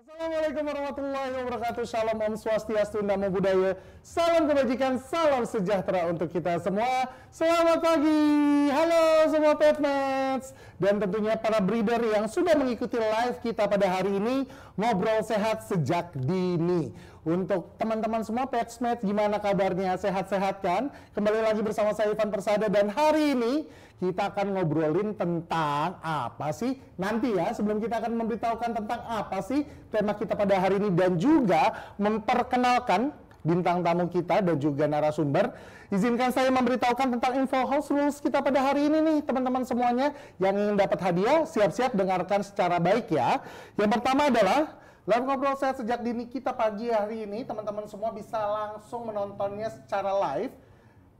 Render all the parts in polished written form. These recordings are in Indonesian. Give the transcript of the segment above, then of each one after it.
Assalamualaikum warahmatullahi wabarakatuh. Shalom, Om Swastiastu, Namo Buddhaya. Salam kebajikan, salam sejahtera untuk kita semua. Selamat pagi. Halo semua petmates. Dan tentunya para breeder yang sudah mengikuti live kita pada hari ini, ngobrol sehat sejak dini. Untuk teman-teman semua petsmates, gimana kabarnya? Sehat-sehat kan? Kembali lagi bersama saya Ivan Persada, dan hari ini kita akan ngobrolin tentang apa sih? Nanti ya, sebelum kita akan memberitahukan tentang apa sih tema kita pada hari ini dan juga memperkenalkan bintang tamu kita dan juga narasumber, izinkan saya memberitahukan tentang info house rules kita pada hari ini nih teman-teman semuanya. Yang ingin dapat hadiah, siap-siap dengarkan secara baik ya. Yang pertama adalah live ngobrol sehat sejak dini kita pagi hari ini, teman-teman semua bisa langsung menontonnya secara live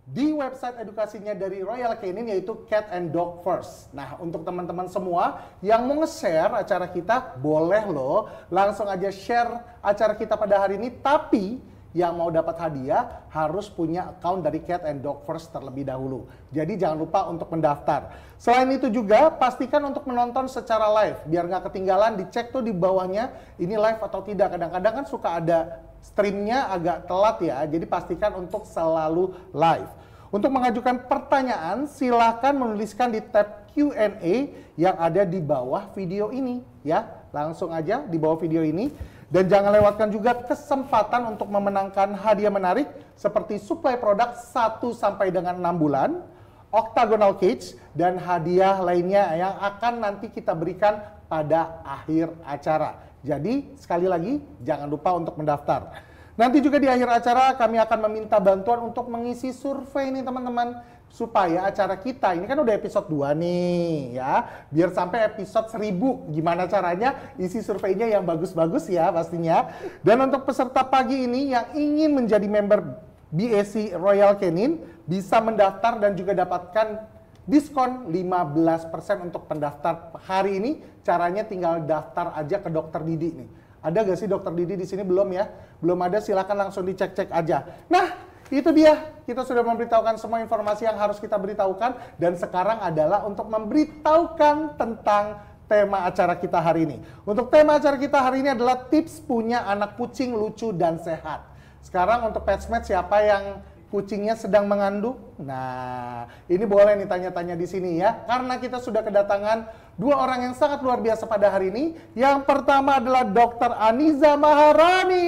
di website edukasinya dari Royal Canin, yaitu Cat and Dog First. Nah, untuk teman-teman semua yang mau nge-share acara kita, boleh loh langsung aja share acara kita pada hari ini. Tapi yang mau dapat hadiah harus punya account dari Cat and Dog First terlebih dahulu. Jadi jangan lupa untuk mendaftar. Selain itu juga pastikan untuk menonton secara live, biar nggak ketinggalan. Dicek tuh di bawahnya ini live atau tidak. Kadang-kadang kan suka ada streamnya agak telat ya, jadi pastikan untuk selalu live. Untuk mengajukan pertanyaan, silahkan menuliskan di tab Q&A yang ada di bawah video ini ya. Langsung aja di bawah video ini. Dan jangan lewatkan juga kesempatan untuk memenangkan hadiah menarik seperti suplai produk 1 sampai dengan 6 bulan, octagonal cage, dan hadiah lainnya yang akan nanti kita berikan pada akhir acara. Jadi sekali lagi jangan lupa untuk mendaftar. Nanti juga di akhir acara kami akan meminta bantuan untuk mengisi survei nih teman-teman, supaya acara kita ini kan udah episode 2 nih ya, biar sampai episode 1000 gimana caranya isi surveinya yang bagus-bagus ya pastinya. Dan untuk peserta pagi ini yang ingin menjadi member BAC Royal Canin bisa mendaftar dan juga dapatkan diskon 15% untuk pendaftar hari ini. Caranya tinggal daftar aja ke Dokter Didi nih. Ada gak sih Dokter Didi di sini? Belum ya? Belum ada, silakan langsung dicek-cek aja. Nah, itu dia. Kita sudah memberitahukan semua informasi yang harus kita beritahukan, dan sekarang adalah untuk memberitahukan tentang tema acara kita hari ini. Untuk tema acara kita hari ini adalah tips punya anak kucing lucu dan sehat. Sekarang untuk petsmates, siapa yang kucingnya sedang mengandung? Nah, ini boleh nih tanya-tanya di sini ya, karena kita sudah kedatangan 2 orang yang sangat luar biasa pada hari ini. Yang pertama adalah Dr. Aniza Maharani.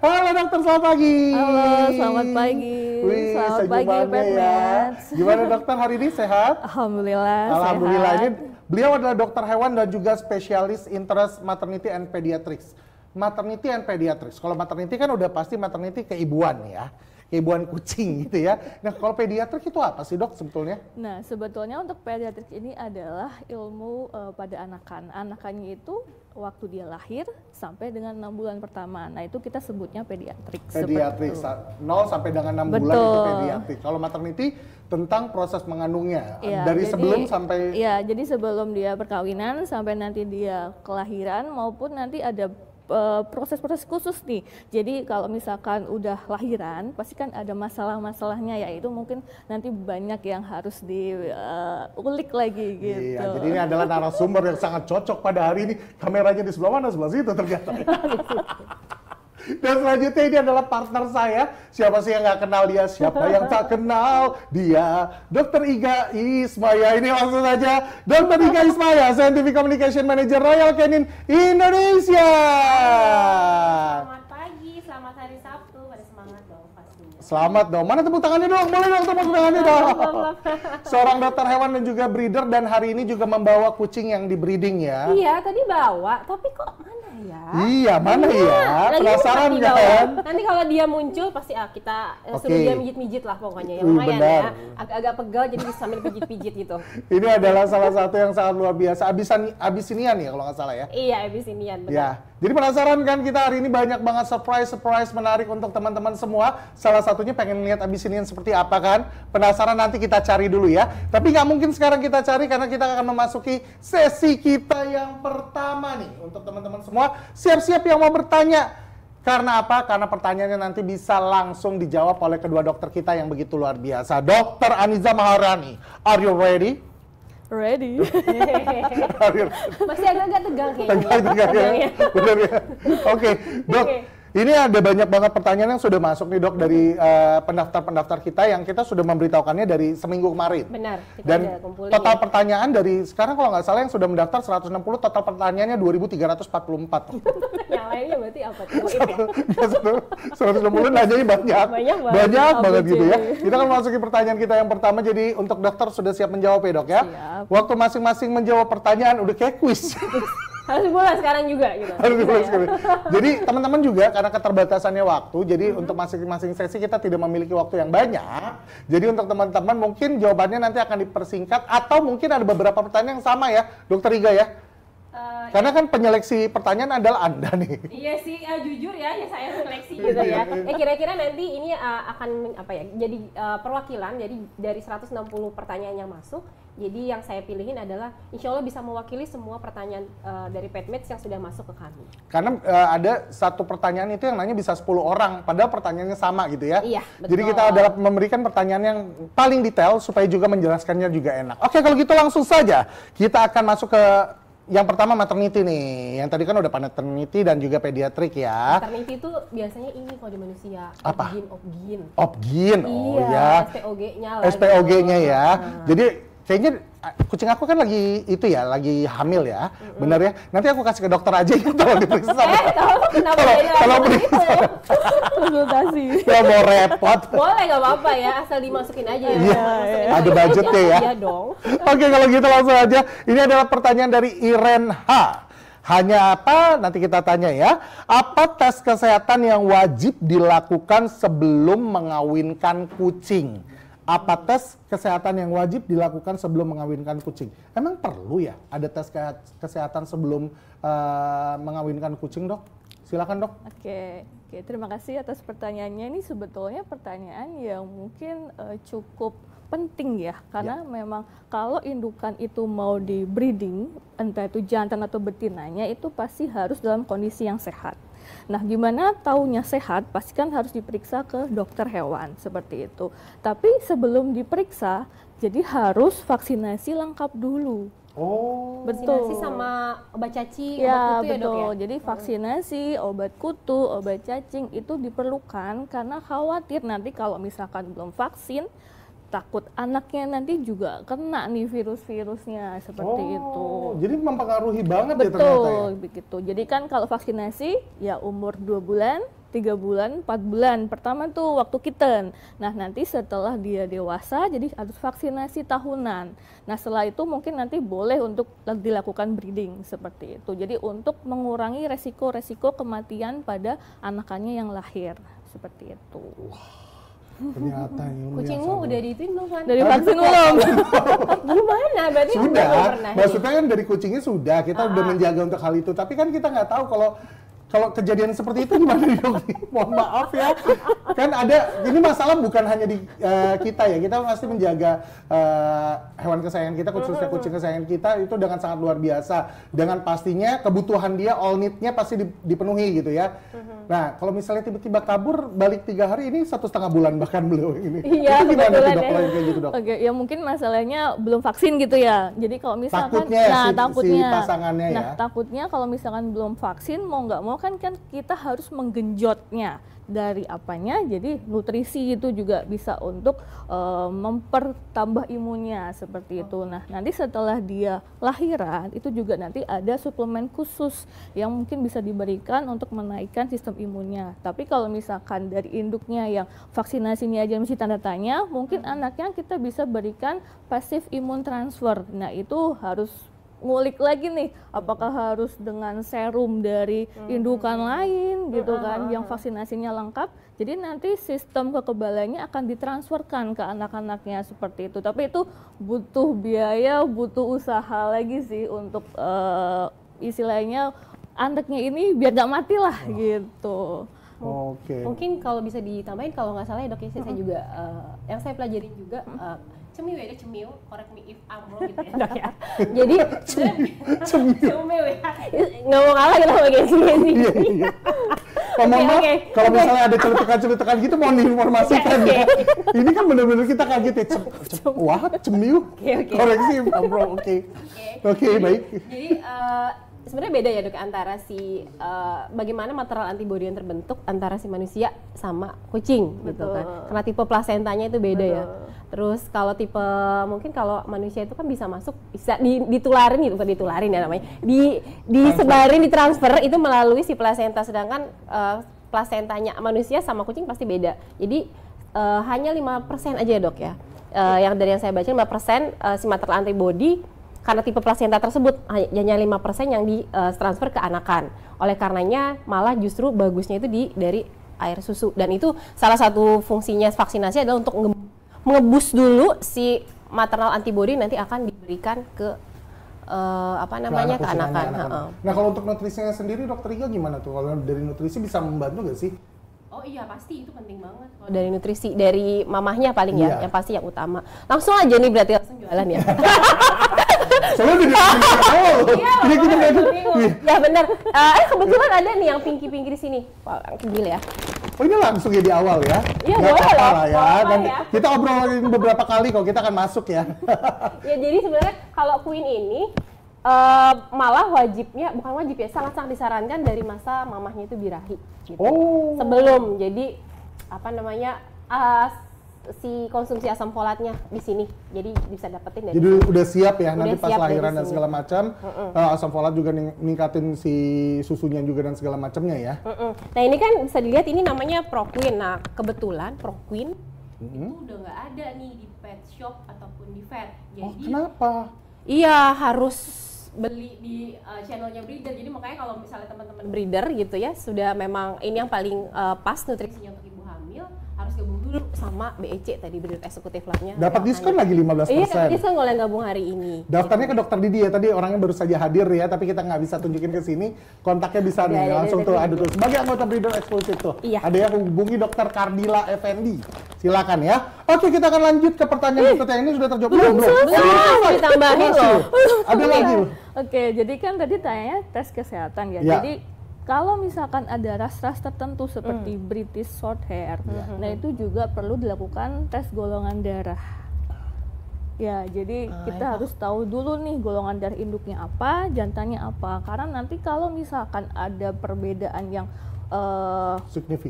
Halo dokter, selamat pagi. Halo, selamat pagi. Wih, selamat pagi ya. Gimana dokter hari ini, sehat? Alhamdulillah, Alhamdulillah. sehat. Ini beliau adalah dokter hewan dan juga spesialis interest maternity and pediatrics. Maternity and pediatrics. Kalau maternity kan udah pasti maternity keibuan ya. Keibuan kucing gitu ya. Nah, kalau pediatrik itu apa sih dok sebetulnya? Nah, sebetulnya untuk pediatrik ini adalah ilmu pada anakan. Anakannya itu waktu dia lahir sampai dengan 6 bulan pertama. Nah, itu kita sebutnya pediatrik. Pediatrik, 0 sampai dengan 6 bulan itu pediatrik. Kalau maternity tentang proses mengandungnya, ya, dari sebelum sampai... Iya, jadi sebelum dia perkawinan sampai nanti dia kelahiran maupun nanti ada proses-proses khusus nih. Jadi kalau misalkan udah lahiran, pasti kan ada masalah-masalahnya, yaitu mungkin nanti banyak yang harus diulik lagi gitu. Iya, jadi ini adalah narasumber yang sangat cocok pada hari ini. Kameranya di sebelah mana? Sebelah situ ternyata. Dan selanjutnya ini adalah partner saya. Siapa sih yang nggak kenal dia? Siapa yang tak kenal dia? Dr. Iga Ismaya. Ini langsung saja Dr. Iga Ismaya, Scientific Communication Manager Royal Canin Indonesia. Selamat pagi, selamat hari Sabtu. Pada semangat dong pastinya. Selamat dong. Mana tepuk tangannya dong? Boleh dong tepuk tangannya dong. Seorang dokter hewan dan juga breeder, dan hari ini juga membawa kucing yang di breeding ya. Iya, tadi bawa, tapi kok mana ya? Iya, mana ya? Lagi Penasaran nanti kan? Nanti kalau dia muncul pasti kita suruh dia mijit-mijit lah pokoknya. Ya, lumayan benar. ya. Agak-agak pegal jadi sambil pijit-pijit gitu. Ini adalah salah satu yang sangat luar biasa. Abisinian ya kalau nggak salah ya? Iya, Abyssinian, benar. Ya. Jadi penasaran kan kita hari ini banyak banget surprise menarik untuk teman-teman semua. Salah satunya pengen lihat Abyssinian seperti apa kan? Penasaran, nanti kita cari dulu ya. Tapi nggak mungkin sekarang kita cari karena kita akan memasuki sesi kita yang pertama nih. Untuk teman-teman semua, siap-siap yang mau bertanya. Karena apa? Karena pertanyaannya nanti bisa langsung dijawab oleh kedua dokter kita yang begitu luar biasa. Dr. Aniza Maharani, are you ready? Ready. Masih agak-agak tegang kayaknya. Tegang ya. Benar ya. Oke, Dok. Oke. Ini ada banyak banget pertanyaan yang sudah masuk nih, Dok, dari pendaftar-pendaftar kita yang kita sudah memberitahukannya dari seminggu kemarin. Benar, kita Dan udah kumpulin total ya. pertanyaan dari sekarang kalau nggak salah yang sudah mendaftar 160, total pertanyaannya 2.344. Yang lainnya berarti apa tuh? 160 nanyanya banyak. Banyak banget gitu ya. ABCD. Kita akan masukin pertanyaan kita yang pertama, jadi untuk daftar sudah siap menjawab ya, Dok ya. Siap. Waktu masing-masing menjawab pertanyaan udah kayak kuis. Harus mulai sekarang juga gitu. Harus dimulai Bisa ya? sekali. Jadi teman-teman juga karena keterbatasannya waktu, jadi untuk masing-masing sesi kita tidak memiliki waktu yang banyak. Jadi untuk teman-teman mungkin jawabannya nanti akan dipersingkat atau mungkin ada beberapa pertanyaan yang sama ya, Dokter Iga ya. Karena kan penyeleksi pertanyaan adalah Anda nih. Iya sih, jujur ya saya seleksi gitu ya. Kira-kira nanti ini akan apa ya? Jadi perwakilan. Jadi dari 160 pertanyaan yang masuk, jadi yang saya pilihin adalah insya Allah bisa mewakili semua pertanyaan dari Petmates yang sudah masuk ke kami. Karena ada satu pertanyaan itu yang nanya bisa 10 orang, padahal pertanyaannya sama gitu ya. Iya, betul. Jadi kita adalah memberikan pertanyaan yang paling detail supaya juga menjelaskannya juga enak. Oke, kalau gitu langsung saja kita akan masuk ke yang pertama maternity nih. Yang tadi kan udah maternity dan juga pediatrik ya. Maternity itu biasanya ini kalau di manusia. Apa? Opgyn. Opgyn, oh Iya, ya. SPOG-nya lah. SPOG-nya gitu. ya. Jadi kayaknya kucing aku kan lagi itu ya, lagi hamil ya. Bener ya? Nanti aku kasih ke dokter aja ya, tolong diperiksa. Tahu kenapa Kalau- jadi kalau langsung periksa. gitu? Konsultasi. Ya mau repot. Boleh nggak apa-apa ya, asal dimasukin aja ya. Iya, Masukin ada aja. budgetnya ya. Iya dong. Oke, kalau gitu langsung aja. Ini adalah pertanyaan dari Iren H. Hanya apa? Nanti kita tanya ya. Apa tes kesehatan yang wajib dilakukan sebelum mengawinkan kucing? Apa tes kesehatan yang wajib dilakukan sebelum mengawinkan kucing? Emang perlu ya ada tes kesehatan sebelum mengawinkan kucing, Dok? Silakan, Dok. Oke, terima kasih atas pertanyaannya. Ini sebetulnya pertanyaan yang mungkin cukup penting ya, karena memang kalau indukan itu mau di breeding, entah itu jantan atau betinanya, itu pasti harus dalam kondisi yang sehat. Nah, gimana taunya sehat? Pasti kan harus diperiksa ke dokter hewan, seperti itu. Tapi sebelum diperiksa, jadi harus vaksinasi lengkap dulu. Oh. Vaksinasi sama obat caci, Ya, obat kutu ya dok betul. ya? Jadi vaksinasi, obat kutu, obat cacing itu diperlukan karena khawatir nanti kalau misalkan belum vaksin, takut anaknya nanti juga kena nih virus-virusnya seperti itu. Jadi mempengaruhi banget ya ternyata ya. Betul, begitu. Jadi kan kalau vaksinasi ya umur 2 bulan, 3 bulan, 4 bulan. Pertama tuh waktu kitten. Nah, nanti setelah dia dewasa jadi harus vaksinasi tahunan. Nah, setelah itu mungkin nanti boleh untuk dilakukan breeding seperti itu. Jadi untuk mengurangi resiko-resiko kematian pada anakannya yang lahir seperti itu. Ternyata ini Kucingmu udah diituin belum kan? Dari vaksin belum? Gimana? Berarti sudah, belum pernah maksudnya kan dari kucingnya sudah, kita udah menjaga untuk hal itu. Tapi kan kita nggak tahu kalau kejadian seperti itu gimana nih, Dok? Mohon maaf ya. Kan ada, ini masalah bukan hanya di kita ya, kita pasti menjaga hewan kesayangan kita, khususnya kucing kesayangan kita itu dengan sangat luar biasa. Dengan pastinya kebutuhan dia, all need-nya pasti dipenuhi gitu ya. Nah, kalau misalnya tiba-tiba kabur, balik 3 hari, ini 1,5 bulan bahkan belum ini. Iya, Itu gimana tuh, kebetulan Dok, ya. kalau kayak gitu, Dok? Oke, ya mungkin masalahnya belum vaksin gitu ya. Jadi kalau misalkan, Takutnya ya, si takutnya, pasangannya nah ya. takutnya kalau misalkan belum vaksin mau nggak mau kan kita harus menggenjotnya dari apanya. Jadi nutrisi itu juga bisa untuk mempertambah imunnya seperti itu. Nah, nanti setelah dia lahiran itu juga nanti ada suplemen khusus yang mungkin bisa diberikan untuk menaikkan sistem imunnya. Tapi kalau misalkan dari induknya yang vaksinasinya aja masih tanda tanya, mungkin anaknya kita bisa berikan passive immune transfer. Nah, itu harus ngulik lagi nih, apakah harus dengan serum dari indukan lain gitu kan, yang vaksinasinya lengkap. Jadi nanti sistem kekebalannya akan ditransferkan ke anak-anaknya seperti itu. Tapi itu butuh biaya, butuh usaha lagi sih untuk istilahnya anaknya ini biar gak mati lah gitu. Oke. Mungkin kalau bisa ditambahin, kalau nggak salah ya dok, ya saya juga yang saya pelajarin juga cemiu ya, ada cemiu, correct me if I'm wrong gitu ya dok ya. Jadi cemiu ya, nggak mau kalah kita pakai sini. Iya, iya. Mohon maaf, Oke. kalau misalnya ada celetukan-celetukan gitu mohon diinformasikan ya. Ini kan benar-benar kita kaget ya. Wah, cemil. Oke. Koreksi, Bro. Oke, baik. Jadi sebenarnya beda ya dok antara si bagaimana material antibodi yang terbentuk antara si manusia sama kucing gitu kan. Karena tipe plasentanya itu beda ya. Terus kalau tipe mungkin kalau manusia itu kan bisa masuk bisa ditularin gitu, bukan ditularin ya namanya. Disebarin, ditransfer itu melalui si plasenta, sedangkan plasentanya manusia sama kucing pasti beda. Jadi hanya 5% aja ya dok ya. Yang dari yang saya baca 5% si material antibodi karena tipe plasenta tersebut hanya 5% yang ditransfer ke anakan. Oleh karenanya malah justru bagusnya itu dari air susu, dan itu salah satu fungsinya vaksinasi adalah untuk mengebus dulu si material antibodi nanti akan diberikan ke ke anakan. Nah, kalau untuk nutrisinya sendiri dokter Iga gimana tuh? Kalau dari nutrisi bisa membantu nggak sih? Oh iya pasti itu penting banget. Kalau dari nutrisi dari mamahnya paling ya, yang pasti yang utama. Langsung aja nih berarti langsung jualan ya. Soalnya di awal. Ya benar. Kebetulan ada nih yang pinky-pinky di sini. Wah, gila ya. Oh ini langsung ya di awal ya? Iya boleh loh. Ya. Dan kita obrolin beberapa kali kalau kita akan masuk ya. Ya jadi sebenarnya kalau Queen ini malah wajibnya, bukan wajib ya, sangat-sangat disarankan dari masa mamahnya itu birahi gitu. Sebelum, jadi si konsumsi asam folatnya di sini, jadi bisa dapetin dari jadi udah siap ya udah nanti pas lahiran dan segala macam. Asam folat juga ningkatin si susunya juga dan segala macamnya ya. Nah ini kan bisa dilihat ini namanya ProQueen. Nah kebetulan ProQueen itu udah nggak ada nih di pet shop ataupun di vet. Jadi kenapa? Iya harus beli di channelnya breeder. Jadi makanya kalau misalnya teman-teman breeder gitu ya, sudah memang ini yang paling pas nutrisinya untuk ibu hamil, harus gabung dulu sama BEC tadi, Breeder Executive Lab-nya. Dapat diskon lagi 15%. Iya, dapat diskon kalau yang gabung hari ini. Daftarnya ke dokter Didi ya, tadi orangnya baru saja hadir ya, tapi kita nggak bisa tunjukin ke sini. Kontaknya bisa nih, langsung tuh ada tuh. Sebagai anggota Breeder Exclusive tuh, ada yang hubungi dokter Kardila Effendi. Silakan ya. Oke, kita akan lanjut ke pertanyaan berikutnya. Ini sudah terjawab. Belum. Ditambahin loh. Ada lagi. Oke, jadi kan tadi tanya tes kesehatan ya. Jadi kalau misalkan ada ras-ras tertentu seperti British Shorthair, nah itu juga perlu dilakukan tes golongan darah. Ya, jadi kita harus tahu dulu nih golongan darah induknya apa, jantannya apa. Karena nanti kalau misalkan ada perbedaan yang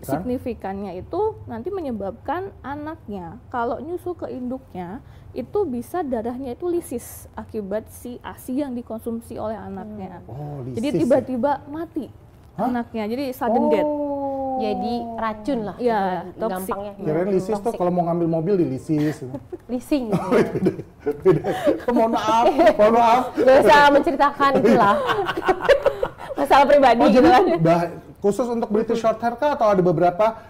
signifikannya itu nanti menyebabkan anaknya kalau nyusu ke induknya itu bisa darahnya itu lisis akibat si ASI yang dikonsumsi oleh anaknya. Jadi tiba-tiba mati anaknya, jadi sudden death. Jadi racun lah. Ya, toksik. Gampangnya. Kirain lisis tuh kalau mau ngambil mobil dilisis. Leasing. Mohon maaf. Gak usah menceritakan itulah. Masalah pribadi gitu kan. Khusus untuk British Shorthair kah atau ada beberapa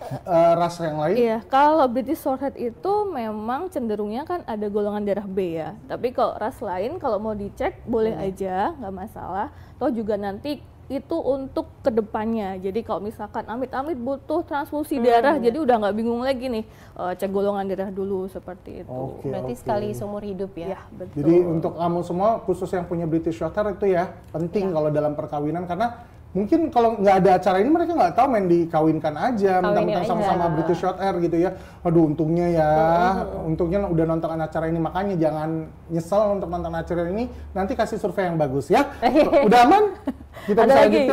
ras yang lain? Iya, kalau British Shorthair itu memang cenderungnya kan ada golongan darah B ya. Tapi kalau ras lain kalau mau dicek boleh aja, nggak masalah. Toh juga nanti itu untuk kedepannya. Jadi kalau misalkan amit-amit butuh transfusi darah, jadi udah nggak bingung lagi nih, cek golongan darah dulu seperti itu. Berarti sekali seumur hidup ya. Ya, betul. Jadi untuk kamu semua khusus yang punya British Shorthair itu ya penting kalau dalam perkawinan, karena mungkin kalau nggak ada acara ini mereka nggak tahu main dikawinkan aja, mentang-mentang sama-sama British Shorthair gitu ya. Aduh untungnya ya, untungnya udah nonton acara ini, makanya jangan nyesel untuk nonton acara ini, nanti kasih survei yang bagus ya. Udah aman? Kita ada lagi.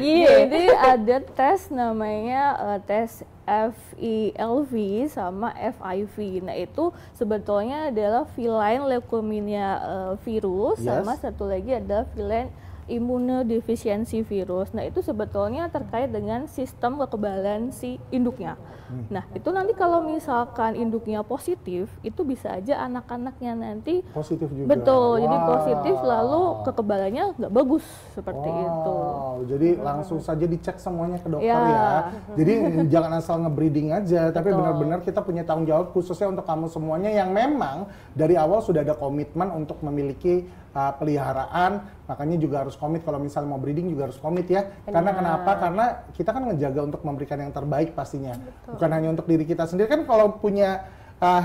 Iya. Jadi ada tes namanya tes FELV sama FIV. Nah itu sebetulnya adalah feline leukemia virus, sama satu lagi ada feline immunodeficiency virus. Nah itu sebetulnya terkait dengan sistem kekebalan si induknya. Nah itu nanti kalau misalkan induknya positif, itu bisa aja anak-anaknya nanti positif juga. Betul, jadi positif lalu kekebalannya nggak bagus seperti itu. Jadi langsung saja dicek semuanya ke dokter ya. Jadi jangan asal ngebreeding aja, tapi benar-benar kita punya tanggung jawab khususnya untuk kamu semuanya yang memang dari awal sudah ada komitmen untuk memiliki peliharaan, makanya juga harus komit kalau misalnya mau breeding juga harus komit ya. Karena kenapa? Karena kita kan ngejaga untuk memberikan yang terbaik pastinya. Bukan hanya untuk diri kita sendiri, kan kalau punya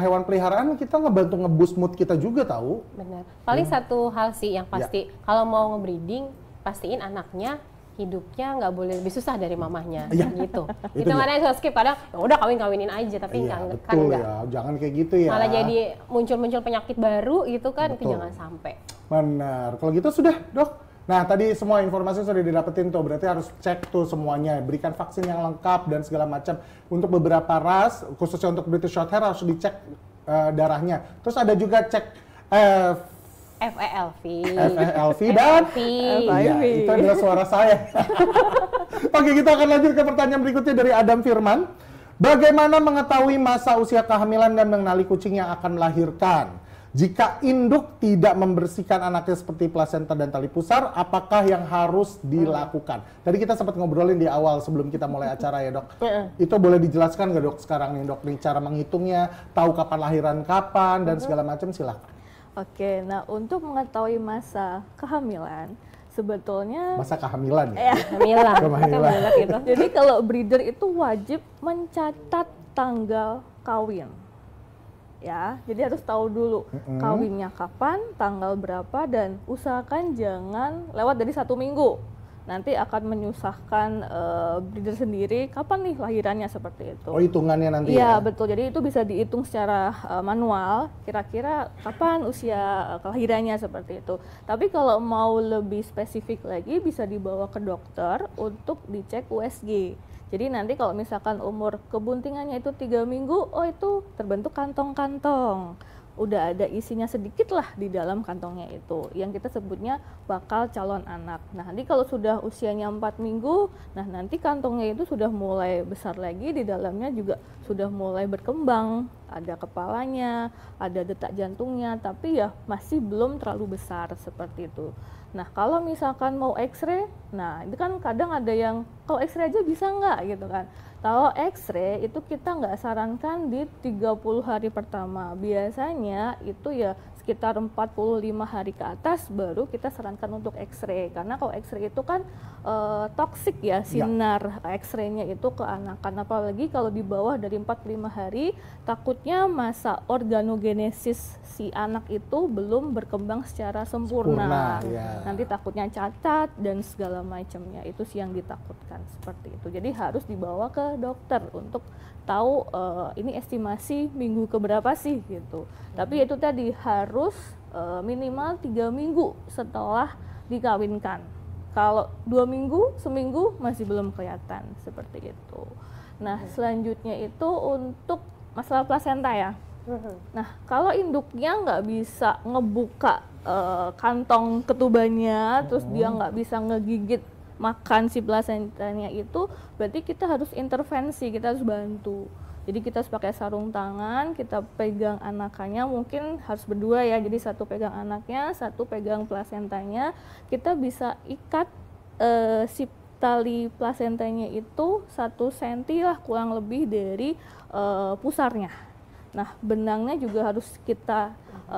hewan peliharaan kita ngebantu nge-boost mood kita juga tahu. Benar. Paling satu hal sih yang pasti, kalau mau nge-breeding pastiin anaknya hidupnya nggak boleh lebih susah dari mamahnya, Iya. gitu. Itu Itu dia. makanya saya skip kadang, ya udah kawinin aja, tapi Iya, kan betul enggak. ya, jangan kayak gitu ya. Malah jadi muncul penyakit baru gitu kan, itu Betul. jangan sampai. Benar. Kalau gitu sudah, Dok. Nah, tadi semua informasi sudah didapetin tuh, berarti harus cek tuh semuanya, berikan vaksin yang lengkap dan segala macam. Untuk beberapa ras, khususnya untuk British Shorthair harus dicek darahnya. Terus ada juga cek FELV. FELV dan iya, itu adalah suara saya. Oke, kita akan lanjut ke pertanyaan berikutnya dari Adam Firman. Bagaimana mengetahui masa usia kehamilan dan mengenali kucing yang akan melahirkan? Jika induk tidak membersihkan anaknya seperti plasenta dan tali pusar, apakah yang harus dilakukan? Tadi kita sempat ngobrolin di awal sebelum kita mulai acara ya, Dok. Itu boleh dijelaskan nggak, Dok, sekarang nih, Dok, nih cara menghitungnya, tahu kapan lahiran kapan dan segala macam, silakan. Oke, nah untuk mengetahui masa kehamilan, sebetulnya Masa kehamilan ya? Kehamilan. Kehamilan. Gitu. jadi kalau breeder itu wajib mencatat tanggal kawin. Ya, jadi harus tahu dulu kawinnya kapan, tanggal berapa, dan usahakan jangan lewat dari 1 minggu. Nanti akan menyusahkan breeder sendiri kapan nih lahirannya seperti itu. Oh, hitungannya nanti Iya, ya? betul. Jadi itu bisa dihitung secara manual, kira-kira kapan usia kelahirannya seperti itu. Tapi kalau mau lebih spesifik lagi bisa dibawa ke dokter untuk dicek USG. Jadi nanti kalau misalkan umur kebuntingannya itu 3 minggu, oh itu terbentuk kantong-kantong. Udah ada isinya sedikit lah di dalam kantongnya itu, yang kita sebutnya bakal calon anak. Nah, nanti kalau sudah usianya 4 minggu, nah nanti kantongnya itu sudah mulai besar lagi, di dalamnya juga sudah mulai berkembang, ada kepalanya, ada detak jantungnya, tapi ya masih belum terlalu besar seperti itu. Nah, kalau misalkan mau X-ray, nah itu kan kadang ada yang, kalau X-ray aja bisa nggak gitu kan. Kalau X-ray itu kita nggak sarankan di 30 hari pertama. Biasanya itu ya sekitar 45 hari ke atas baru kita sarankan untuk X-ray. Karena kalau X-ray itu kan toksik ya sinar X-ray-nya itu ke anakan. Apalagi kalau di bawah dari 45 hari, takutnya masa organogenesis si anak itu belum berkembang secara sempurna. Ya. Nanti takutnya cacat dan segala macamnya, itu sih yang ditakutkan seperti itu. Jadi harus dibawa ke dokter untuk tahu ini estimasi minggu keberapa sih gitu. Tapi itu tadi harus minimal 3 minggu setelah dikawinkan. Kalau 2 minggu, seminggu masih belum kelihatan seperti itu. Nah, selanjutnya itu untuk masalah plasenta ya. Nah, kalau induknya nggak bisa ngebuka kantong ketubannya, terus dia nggak bisa ngegigit makan si plasentanya itu, berarti kita harus intervensi, kita harus bantu. Jadi kita harus pakai sarung tangan, kita pegang anakannya, mungkin harus berdua ya, jadi satu pegang anaknya, satu pegang plasentanya. Kita bisa ikat si tali plasentanya itu 1 cm lah kurang lebih dari pusarnya. Nah, benangnya juga harus kita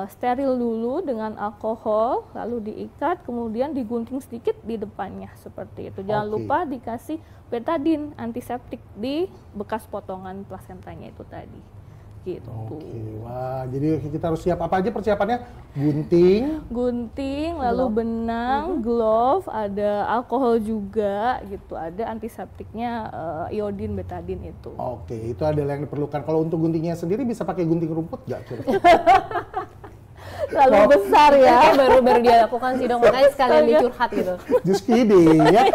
steril dulu dengan alkohol, lalu diikat, kemudian digunting sedikit di depannya seperti itu. Jangan lupa dikasih betadine antiseptik di bekas potongan plasentanya itu tadi. Gitu. Wah, jadi kita harus siap apa aja persiapannya? Gunting, lalu benang, glove, ada alkohol juga gitu, ada antiseptiknya iodin, betadine itu. Oke, itu adalah yang diperlukan. Kalau untuk guntingnya sendiri bisa pakai gunting rumput nggak kira-kira? Terlalu besar ya. Baru dia lakukan sih dong, makanya sekalian dicurhat gitu. Just kidding ya.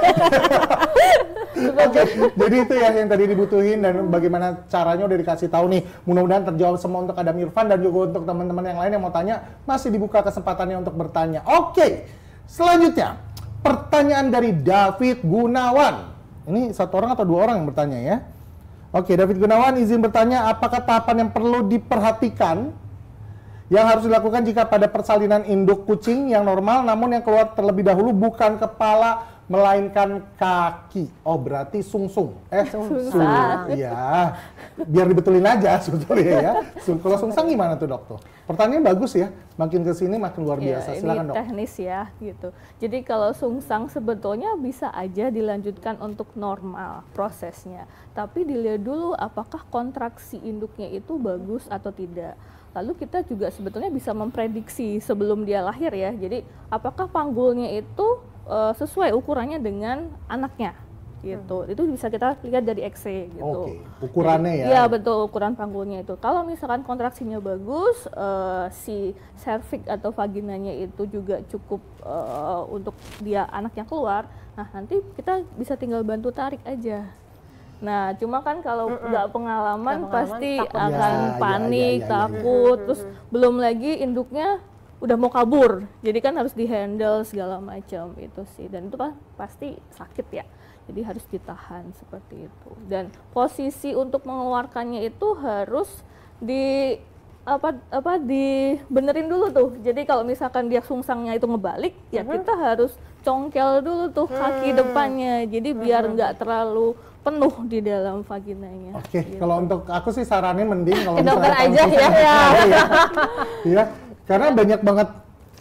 Oke, jadi itu ya yang tadi dibutuhin dan bagaimana caranya udah dikasih tahu nih. Mudah-mudahan terjawab semua untuk Adam Irfan dan juga untuk teman-teman yang lain yang mau tanya, masih dibuka kesempatannya untuk bertanya. Oke, selanjutnya pertanyaan dari David Gunawan. Ini 1 orang atau 2 orang yang bertanya ya? Oke, David Gunawan izin bertanya, apakah tahapan yang perlu diperhatikan yang harus dilakukan jika pada persalinan induk kucing yang normal namun yang keluar terlebih dahulu bukan kepala melainkan kaki? Oh, berarti sungsung. Sungsang. Ya, biar dibetulin aja sebetulnya ya. Kalau sungsang gimana tuh, Dok? Tuh? Pertanyaan bagus ya. Makin ke sini makin luar biasa. Silakan, ini Dok. teknis ya gitu. Jadi kalau sungsang sebetulnya bisa aja dilanjutkan untuk normal prosesnya. Tapi dilihat dulu apakah kontraksi induknya itu bagus atau tidak. Lalu kita juga sebetulnya bisa memprediksi sebelum dia lahir ya. Jadi apakah panggulnya itu sesuai ukurannya dengan anaknya gitu. Itu bisa kita lihat dari X-ray gitu. Oke, ukurannya ya. Iya betul, ukuran panggulnya itu. Kalau misalkan kontraksinya bagus, si cervix atau vaginanya itu juga cukup untuk dia anaknya keluar. Nah nanti kita bisa tinggal bantu tarik aja. Nah cuma kan kalau nggak pengalaman pasti takut. akan panik, Ya. takut. Terus belum lagi induknya udah mau kabur. Jadi kan harus dihandle segala macam itu sih. Dan itu pasti sakit ya. Jadi harus ditahan seperti itu. Dan posisi untuk mengeluarkannya itu harus dibenerin dulu tuh. Jadi kalau misalkan dia sungsangnya itu ngebalik, ya kita harus congkel dulu tuh kaki depannya. Jadi biar nggak terlalu penuh di dalam vaginanya. Oke, gitu. kalau untuk aku sih saranin mending kalau Ke dokter misalnya aja ya. Iya, karena banyak banget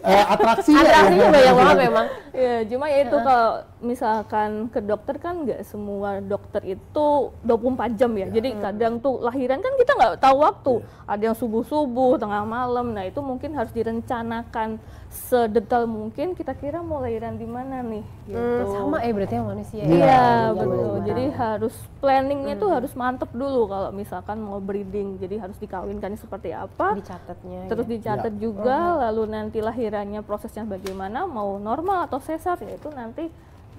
atraksinya. Atraksinya banyak banget memang. Ya, cuma ya itu kalau misalkan ke dokter kan nggak semua dokter itu 24 jam ya. Jadi kadang tuh lahiran kan kita nggak tahu waktu. Ada yang subuh-subuh, tengah malam. Nah itu mungkin harus direncanakan sedetail mungkin. Kita kira mau lahiran di mana nih? Gitu. Sama berarti yang manusia. Iya betul. betul. Jadi harus planningnya tuh harus mantep dulu kalau misalkan mau breeding. Jadi harus dikawinkan seperti apa. Dicatatnya. Terus dicatat juga, lalu nanti lahirannya prosesnya bagaimana, mau normal atau sesar, ya itu nanti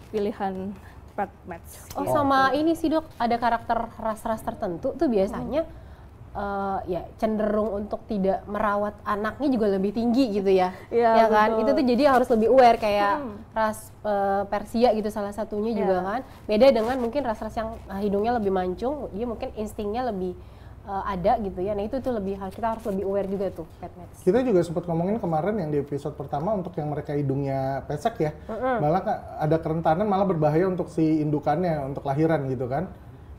pilihan PetMeds. Oh sama ini sih dok, ada karakter ras-ras tertentu tuh biasanya ya cenderung untuk tidak merawat anaknya juga lebih tinggi gitu ya. Iya, Ya kan? betul. Itu tuh jadi harus lebih aware kayak ras Persia gitu salah satunya juga kan. Beda dengan mungkin ras-ras yang hidungnya lebih mancung, dia mungkin instingnya lebih ada gitu ya. Nah itu tuh kita harus lebih aware juga tuh PetMeds. Kita juga sempat ngomongin kemarin yang di episode pertama untuk yang mereka hidungnya pesek ya. Malah ada kerentanan malah berbahaya untuk si indukannya untuk lahiran gitu kan.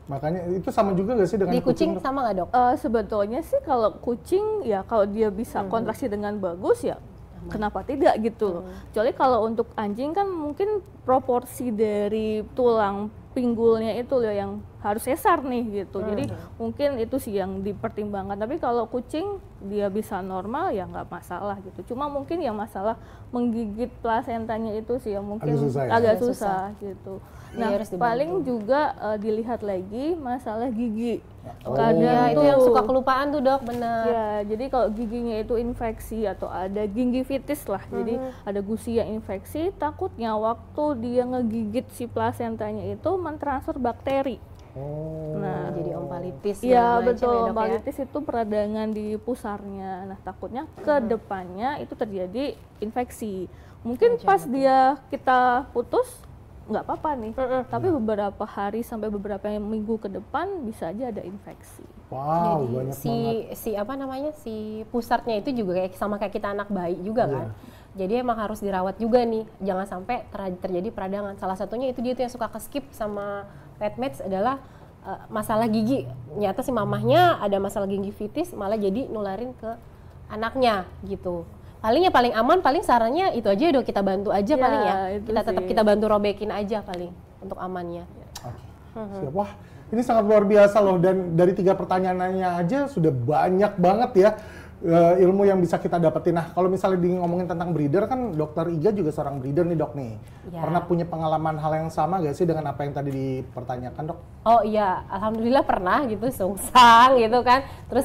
Makanya itu sama juga gak sih dengan Di kucing sama nggak dok? Sebetulnya sih kalau kucing ya kalau dia bisa kontraksi dengan bagus ya kenapa tidak gitu. Kecuali kalau untuk anjing kan mungkin proporsi dari tulang pinggulnya itu loh yang harus sesar nih gitu. Jadi mungkin itu sih yang dipertimbangkan. Tapi kalau kucing dia bisa normal ya nggak masalah gitu. Cuma mungkin yang masalah menggigit plasentanya itu sih yang mungkin Agak susah ya? agak Agak susah gitu. Iya, Nah, harus dibantu. paling juga dilihat lagi masalah gigi. Oh. Kadang Iya itu tuh- yang suka kelupaan tuh dok, benar. Ya, jadi kalau giginya itu infeksi atau ada gingivitis lah, jadi ada gusi yang infeksi, takutnya waktu dia ngegigit si plasentanya itu mentransfer bakteri. Oh. Nah, Jadi ompalitis. iya segala macam betul, ya, Dok, ya? ompalitis itu peradangan di pusarnya. Nah, takutnya ke depannya itu terjadi infeksi. Mungkin pas kita putus nggak apa-apa nih, tapi beberapa hari sampai beberapa minggu ke depan bisa aja ada infeksi. Wow, Jadi banyak banget. si apa namanya si pusatnya itu juga kayak sama kayak kita anak bayi juga kan. Jadi emang harus dirawat juga nih, jangan sampai terjadi peradangan. Salah satunya itu dia tuh yang suka ke-skip sama PetMeds adalah masalah gigi. Nyata si mamahnya ada masalah gingivitis malah jadi nularin ke anaknya gitu. Paling aman paling sarannya itu aja dong, kita bantu aja Ya, paling ya. itu Kita tetap sih. kita bantu robekin aja paling untuk amannya. Oke. Siap. Wah, ini sangat luar biasa loh, dan dari 3 pertanyaannya aja sudah banyak banget ya ilmu yang bisa kita dapetin. Nah, kalau misalnya ngomongin tentang breeder kan Dokter Iga juga seorang breeder nih dok nih. Ya. Pernah punya pengalaman hal yang sama gak sih dengan apa yang tadi dipertanyakan dok? Oh iya, alhamdulillah pernah gitu sungsang gitu kan. Terus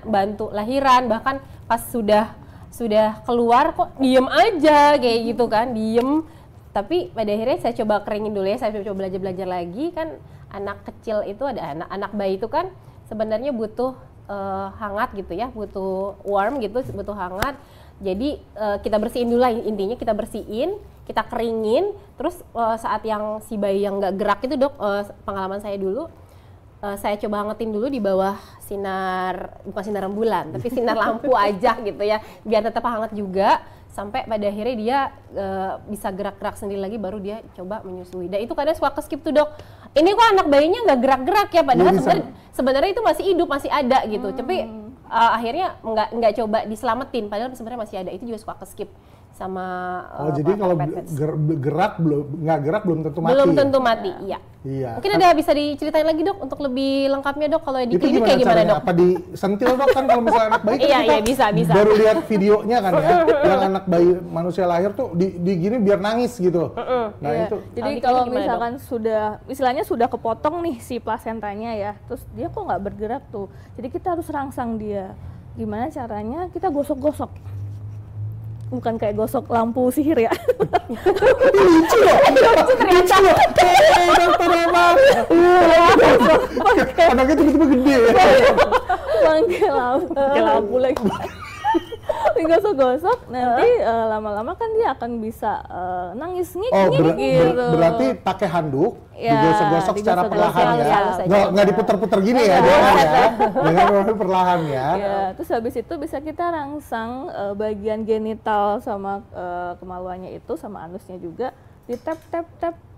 bantu lahiran, bahkan pas sudah keluar kok diem aja kayak gitu kan, diem. Tapi pada akhirnya saya coba keringin dulu ya, saya coba belajar lagi kan. Anak kecil itu ada anak bayi itu kan sebenarnya butuh hangat gitu ya, butuh warm gitu, butuh hangat. Jadi kita bersihin dulu lah, intinya kita bersihin, kita keringin. Terus saat yang si bayi yang nggak gerak itu dok, pengalaman saya dulu, saya coba hangetin dulu di bawah bukan sinar rembulan, tapi sinar lampu aja gitu ya, biar tetap hangat juga. Sampai pada akhirnya dia bisa gerak-gerak sendiri lagi, baru dia coba menyusui. Dan itu kadang suka ke-skip tuh dok. Ini kok anak bayinya nggak gerak-gerak ya, padahal sebenarnya itu masih hidup, masih ada gitu. Tapi akhirnya nggak coba diselamatin, padahal sebenarnya masih ada. Itu juga suka ke-skip sama jadi kalau pet pets. nggak gerak belum tentu mati. Belum tentu mati, iya. Iya. Mungkin ada bisa diceritain lagi dok untuk lebih lengkapnya dok kalau di Itu klinik kayak gimana caranya? dok? Apa disentil dok kan kalau misalnya anak bayi kan Iya, kita iya, bisa. baru lihat videonya kan ya, yang anak bayi manusia lahir tuh di gini biar nangis gitu. Nah Iya. itu. Jadi kalau misalkan istilahnya sudah kepotong nih si plasentanya ya, terus dia kok nggak bergerak tuh. Jadi kita harus rangsang dia. Gimana caranya? Kita gosok-gosok. Bukan kayak gosok lampu sihir ya. Lucu loh. Lucu loh. Dokter emang. Anaknya tiba-tiba gede ya. Pakai lampu lagi. Digosok-gosok nanti lama-lama kan dia akan bisa nangis ngik gitu. Berarti pakai handuk, Ya, digosok-gosok secara perlahan ya. ya. Nggak diputer-puter gini ya, jangan ya. Dengan perlahan ya. Ya, terus habis itu bisa kita rangsang bagian genital sama kemaluannya itu sama anusnya juga di tap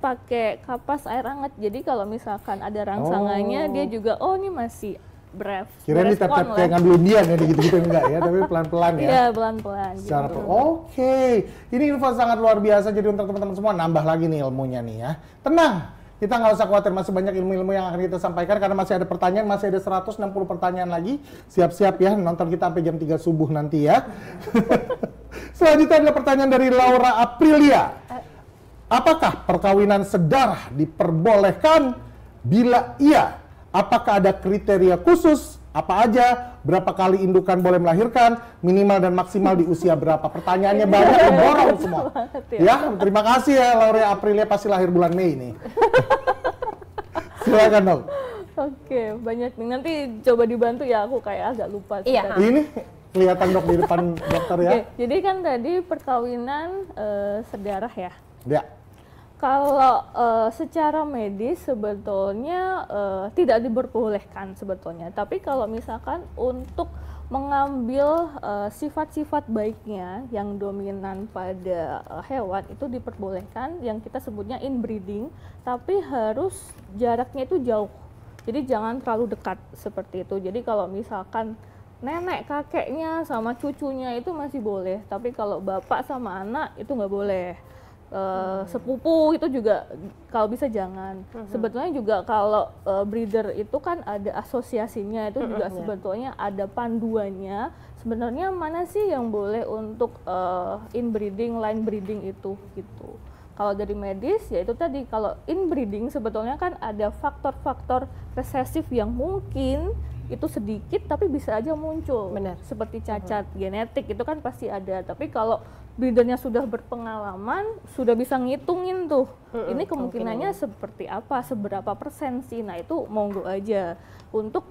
pakai kapas air hangat. Jadi kalau misalkan ada rangsangannya dia juga ini masih Kirain di tap-tap kayak ngambil undian ya, gitu-gitu enggak ya, tapi pelan-pelan ya. Iya, pelan-pelan gitu. Oke. Ini info sangat luar biasa, jadi untuk teman-teman semua nambah lagi nih ilmunya nih ya. Tenang, kita nggak usah khawatir, masih banyak ilmu-ilmu yang akan kita sampaikan karena masih ada pertanyaan, masih ada 160 pertanyaan lagi. Siap-siap ya, nonton kita sampai jam 3 subuh nanti ya. Selanjutnya adalah pertanyaan dari Laura Aprilia. Apakah perkawinan sedarah diperbolehkan? Bila iya, apakah ada kriteria khusus? Apa aja? Berapa kali indukan boleh melahirkan? Minimal dan maksimal di usia berapa? Pertanyaannya banyak, borong semua. Ya, terima kasih ya Laura Aprilia, pasti lahir bulan Mei ini. Silakan dong. Oke, banyak nih. Nanti coba dibantu ya, aku kayak agak lupa. Iya. Ini kelihatan dok di depan dokter ya. Oke, jadi kan tadi perkawinan sedarah ya. Ya. Kalau secara medis sebetulnya tidak diperbolehkan sebetulnya. Tapi kalau misalkan untuk mengambil sifat-sifat baiknya yang dominan pada hewan itu diperbolehkan, yang kita sebutnya inbreeding, tapi harus jaraknya itu jauh. Jadi jangan terlalu dekat seperti itu. Jadi kalau misalkan nenek kakeknya sama cucunya itu masih boleh, tapi kalau bapak sama anak itu nggak boleh. Sepupu itu juga kalau bisa jangan. Sebetulnya juga kalau breeder itu kan ada asosiasinya, itu juga sebetulnya ada panduannya. Sebenarnya mana sih yang boleh untuk inbreeding, line breeding itu gitu. Kalau dari medis ya itu tadi, kalau inbreeding sebetulnya kan ada faktor-faktor resesif yang mungkin itu sedikit tapi bisa aja muncul. Benar. Seperti cacat genetik itu kan pasti ada. Tapi kalau breedernya sudah berpengalaman, sudah bisa ngitungin tuh, ini kemungkinannya seperti apa, seberapa persen sih. Nah itu monggo aja untuk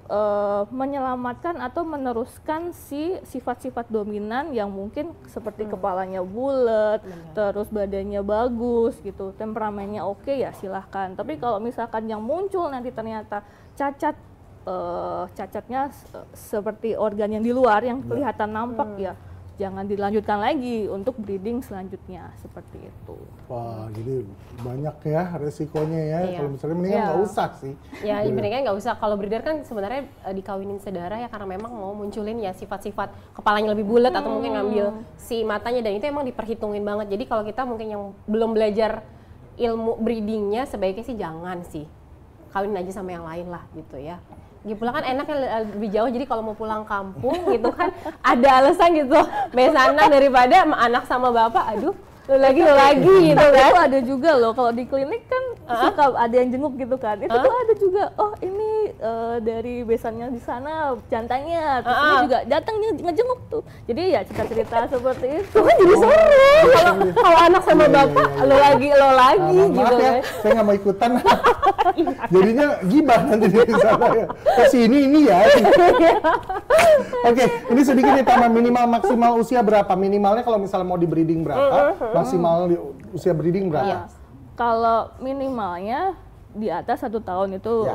menyelamatkan atau meneruskan si sifat-sifat dominan yang mungkin seperti kepalanya bulat, terus badannya bagus gitu, temperamennya oke ya silahkan. Tapi kalau misalkan yang muncul nanti ternyata cacatnya seperti organ yang di luar yang kelihatan nampak ya, jangan dilanjutkan lagi untuk breeding selanjutnya seperti itu. Wah, jadi banyak ya resikonya ya. Iya. Kalau misalnya mendingan nggak usah sih. Ya, mendingan nggak usah. Kalau breeder kan sebenarnya dikawinin sedarah ya karena memang mau munculin ya sifat-sifat kepalanya lebih bulat atau mungkin ngambil si matanya, dan itu emang diperhitungin banget. Jadi kalau kita mungkin yang belum belajar ilmu breedingnya, sebaiknya sih jangan sih. Kawin aja sama yang lain lah gitu ya. Pula kan enaknya lebih jauh, jadi kalau mau pulang kampung gitu kan ada alasan gitu besanan daripada anak sama bapak, aduh lu lagi gitu kan. Itu ada juga loh, kalau di klinik kan suka ada yang jenguk gitu kan, itu tuh ada juga, oh ini dari besannya di sana jantannya, terus ini juga datang ngejenguk tuh, jadi ya cerita-cerita seperti itu. Kan jadi seru kalau anak sama bapak lo lagi gitu maaf ya, kan. saya nggak mau ikutan. Jadinya gibah nanti di sana ya. Kasih ini ya. Oke, ini sedikit nih tambah, minimal maksimal usia berapa? Minimalnya kalau misalnya mau di breeding berapa? Maksimal di usia breeding berapa? Iya. Kalau minimalnya di atas 1 tahun itu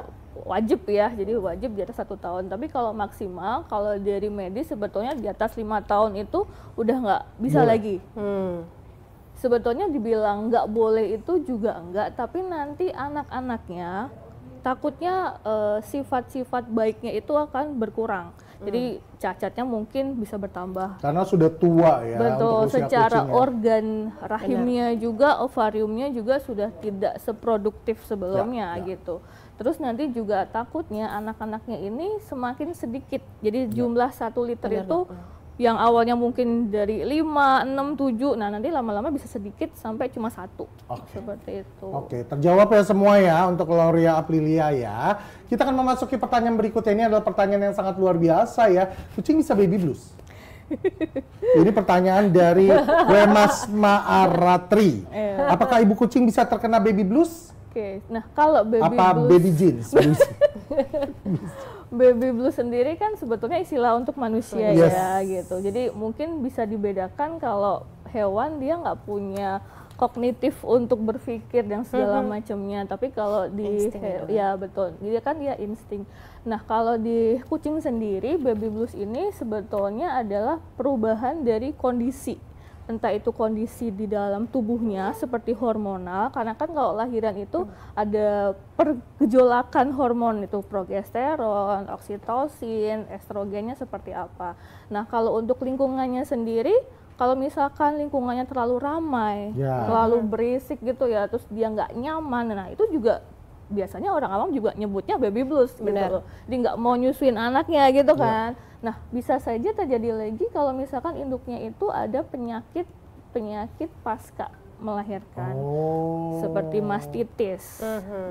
wajib ya, jadi wajib di atas 1 tahun. Tapi kalau maksimal, kalau dari medis sebetulnya di atas 5 tahun itu udah nggak bisa lagi. Sebetulnya dibilang nggak boleh itu juga enggak, tapi nanti anak-anaknya takutnya sifat-sifat baiknya itu akan berkurang. Jadi cacatnya mungkin bisa bertambah. Karena sudah tua ya. Betul, untuk usia secara kucing ya. organ rahimnya juga, ovariumnya juga sudah tidak seproduktif sebelumnya Ya. gitu. Terus nanti juga takutnya anak-anaknya ini semakin sedikit. Jadi jumlah 1 liter Benar, itu yang awalnya mungkin dari 5, 6, 7, nah nanti lama-lama bisa sedikit sampai cuma 1. Seperti itu. Oke, terjawab ya semua ya untuk Gloria Aprilia ya. Kita akan memasuki pertanyaan berikutnya. Ini adalah pertanyaan yang sangat luar biasa ya. Kucing bisa baby blues? Ini pertanyaan dari Wemas Maaratri. Apakah ibu kucing bisa terkena baby blues? Oke, nah kalau baby Apa blues, baby jeans? baby blues sendiri kan sebetulnya istilah untuk manusia Yes. ya gitu. Jadi mungkin bisa dibedakan kalau hewan dia nggak punya kognitif untuk berpikir dan segala macamnya. Tapi kalau di Insting gitu. ya betul, dia insting. Nah kalau di kucing sendiri baby blues ini sebetulnya adalah perubahan dari kondisi. Entah itu kondisi di dalam tubuhnya seperti hormonal, karena kan kalau lahiran itu ada pergejolakan hormon itu progesteron, oksitosin, estrogennya seperti apa. Nah kalau untuk lingkungannya sendiri, kalau misalkan lingkungannya terlalu ramai, Ya. terlalu berisik gitu ya, terus dia nggak nyaman, nah itu juga biasanya orang awam juga nyebutnya baby blues gitu Benar. loh. Dia nggak mau nyusuin anaknya gitu kan. Nah, bisa saja terjadi lagi kalau misalkan induknya itu ada penyakit pasca melahirkan. Oh. Seperti mastitis.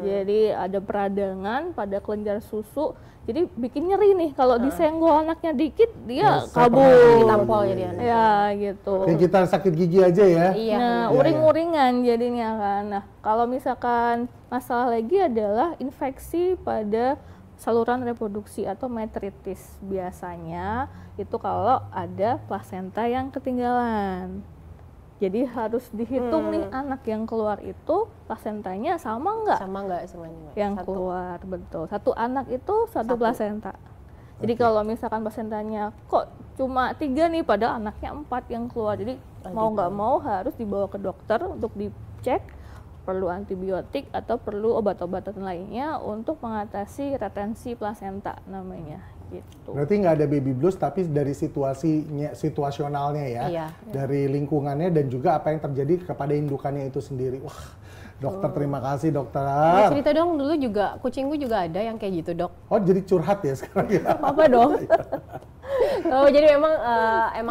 Jadi ada peradangan pada kelenjar susu. Jadi bikin nyeri nih kalau disenggol anaknya dikit dia Ya, saya kabur. pernah Ditampol jadi anak. Ya, gitu. Kayak kita sakit gigi aja ya. Iya. Nah, Iya, uring-uringan jadinya kan. Nah, kalau misalkan masalah lagi adalah infeksi pada saluran reproduksi atau metritis. Biasanya itu kalau ada plasenta yang ketinggalan. Jadi harus dihitung nih anak yang keluar itu plasentanya sama nggak Sama nggak semuanya? Mbak? yang Satu. keluar, betul. Satu anak itu satu plasenta. Jadi kalau misalkan plasentanya kok cuma 3 nih, padahal anaknya 4 yang keluar. Jadi mau nggak mau harus dibawa ke dokter untuk dicek, perlu antibiotik atau perlu obat-obatan lainnya untuk mengatasi retensi plasenta namanya. Gitu. Berarti nggak ada baby blues, tapi dari situasionalnya ya, Iya. dari lingkungannya dan juga apa yang terjadi kepada indukannya itu sendiri. Wah, dokter terima kasih dokter. Mau cerita dong, dulu juga kucingku juga ada yang kayak gitu, Dok. Oh jadi curhat ya sekarang ya? Apa dong? Oh, jadi emang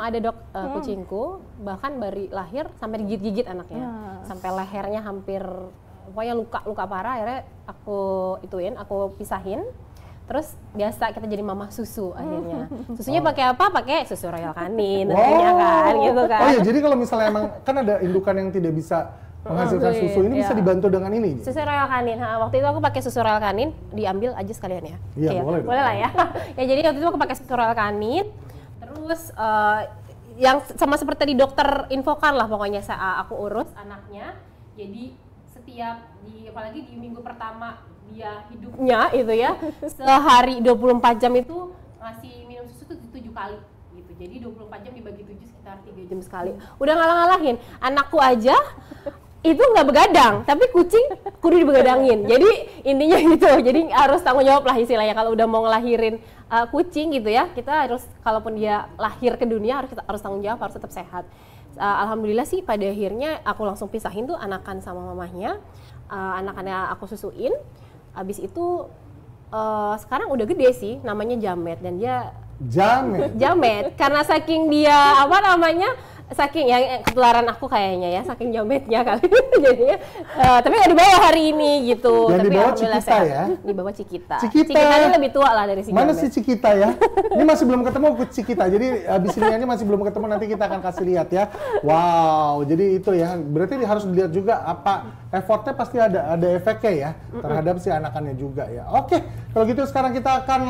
ada kucingku, bahkan baru lahir sampai digigit-gigit anaknya, sampai lehernya hampir pokoknya luka parah. Akhirnya aku pisahin. Terus biasa kita jadi mama susu akhirnya. Susunya pakai apa? Pakai susu Royal Canin tentunya kan, gitu kan. Oh iya, jadi kalau misalnya emang kan ada indukan yang tidak bisa menghasilkan susu, ini bisa Iya. dibantu dengan ini. Susu Royal Canin. Waktu itu aku pakai susu Royal Canin, diambil aja sekalian ya. Iya, Oke, boleh dong. boleh lah ya. Ya jadi waktu itu aku pakai susu Royal Canin. Terus yang sama seperti tadi dokter infokan lah pokoknya aku urus anaknya. Jadi setiap apalagi di minggu pertama dia hidupnya itu ya, sehari 24 jam itu ngasih minum susu tuh 7 kali gitu. Jadi 24 jam dibagi 7 sekitar 3 jam sekali. Udah ngalah-ngalahin. Anakku aja itu nggak begadang, tapi kucing kudu dibegadangin. Jadi intinya gitu. Jadi harus tanggung jawab lah istilahnya kalau udah mau ngelahirin kucing gitu ya. Kita harus, kalaupun dia lahir ke dunia harus tanggung jawab, harus tetap sehat. Alhamdulillah sih pada akhirnya aku langsung pisahin tuh anakan sama mamahnya. Anakannya aku susuin. Abis itu sekarang udah gede sih, namanya Jamet, dan dia Jamet karena saking dia saking yang ketularan aku kayaknya ya, saking jametnya kali. Jadinya tapi nggak dibawa hari ini gitu. Yang tapi dibawa alhamdulillah Cikita sehat. ya? Dibawa Cikita. Cikita Cikitanya lebih tua lah dari si Mana Jamet. si Cikita ya? Ini masih belum ketemu Cikita. Jadi abis ini masih belum ketemu, nanti kita akan kasih lihat ya. Wow, jadi itu ya. Berarti harus dilihat juga apa effortnya, pasti ada efeknya ya terhadap si anakannya juga ya. Oke, kalau gitu sekarang kita akan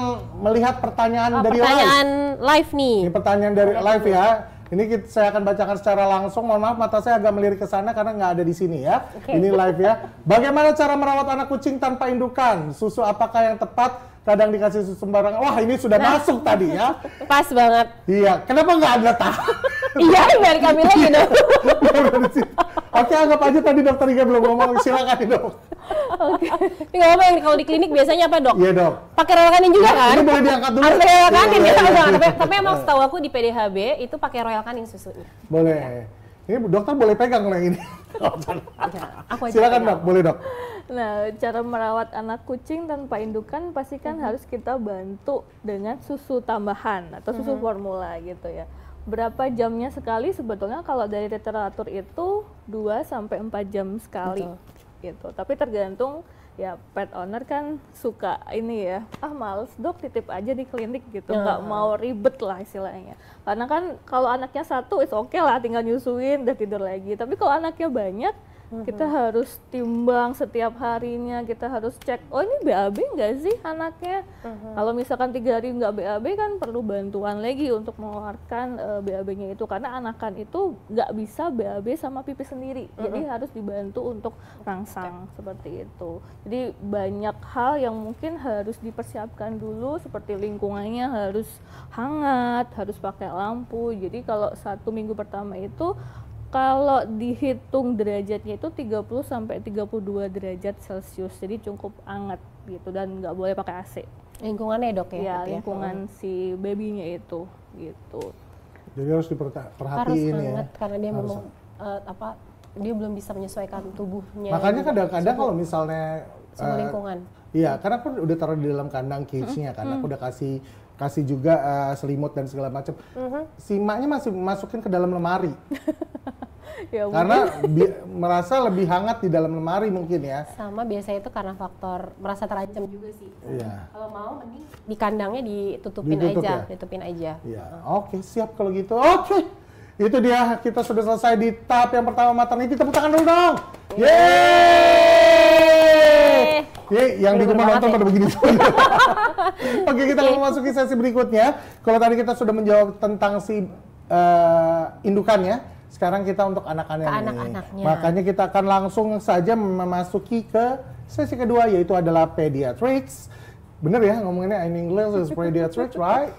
melihat pertanyaan dari Pertanyaan live nih. Ini pertanyaan dari live ya. Ini saya akan bacakan secara langsung. Mohon maaf, mata saya agak melirik ke sana karena nggak ada di sini ya. Ini live ya. Bagaimana cara merawat anak kucing tanpa indukan? Susu apakah yang tepat? Kadang dikasih susu sembarangan. Wah, ini sudah masuk tadi ya. Pas banget. Iya. Kenapa nggak ada Iya, dari kami lagi dong. Oke, anggap aja tadi dokter Iga belum ngomong. Silakan dok. Oke. Ini nggak apa-apa, kalau di klinik biasanya apa dok? Iya dok. Pakai royal canin juga kan? Ini boleh diangkat dulu. Harus pakai royal canin Iya, biasa iya, enggak? iya. Tapi emang setahu aku di PDHB itu pakai royal canin susunya. Boleh. Ini dokter boleh pegang kalau yang ini. Aku aja Silakan pegang. dok, boleh dok. Nah, cara merawat anak kucing tanpa indukan pasti kan harus kita bantu dengan susu tambahan atau susu formula gitu ya. Berapa jamnya sekali sebetulnya kalau dari literatur itu 2 sampai 4 jam sekali. Gitu. Tapi tergantung ya pet owner kan suka ini ya, males dok titip aja di klinik gitu, nggak mau ribet lah istilahnya. Karena kan kalau anaknya satu it's okay lah, tinggal nyusuin udah tidur lagi. Tapi kalau anaknya banyak, kita harus timbang setiap harinya, kita harus cek, oh ini BAB nggak sih anaknya? Kalau misalkan 3 hari nggak BAB kan perlu bantuan lagi untuk mengeluarkan BAB-nya itu, karena anakan itu nggak bisa BAB sama pipis sendiri, jadi harus dibantu untuk rangsang seperti itu. Jadi banyak hal yang mungkin harus dipersiapkan dulu, seperti lingkungannya harus hangat, harus pakai lampu. Jadi kalau 1 minggu pertama itu kalau dihitung derajatnya itu 30 sampai 32 derajat Celcius, jadi cukup hangat gitu, dan nggak boleh pakai AC. Lingkungannya dok ya? Ya, berarti lingkungan si babynya itu gitu. Jadi harus Harus diperhatiin ya. hangat karena dia memang dia belum bisa menyesuaikan tubuhnya. Makanya kadang-kadang kalau misalnya suhu lingkungan. Iya, karena aku udah taruh di dalam kandang cage-nya kan, aku udah kasih juga selimut dan segala macam. Si emaknya masih masukin ke dalam lemari. Ya, Karena merasa lebih hangat di dalam lemari mungkin ya. Sama biasanya itu karena faktor merasa terancam juga sih. Iya. Kalau mau mending di kandangnya ditutupin Ditutup aja, ya? ditutupin aja. Iya. Oke, siap kalau gitu. Oke. Itu dia, kita sudah selesai di tahap yang pertama maternity. Tepuk tangan dulu dong. Yeay! Yang di rumah nonton pada begini semua. Oke, kita akan memasuki sesi berikutnya. Kalau tadi kita sudah menjawab tentang si indukannya, sekarang kita untuk anak-anaknya. Ke anak-anaknya. Makanya kita akan langsung saja memasuki ke sesi kedua, yaitu adalah pediatrics. Bener ya ngomonginnya in English is pediatrics, right?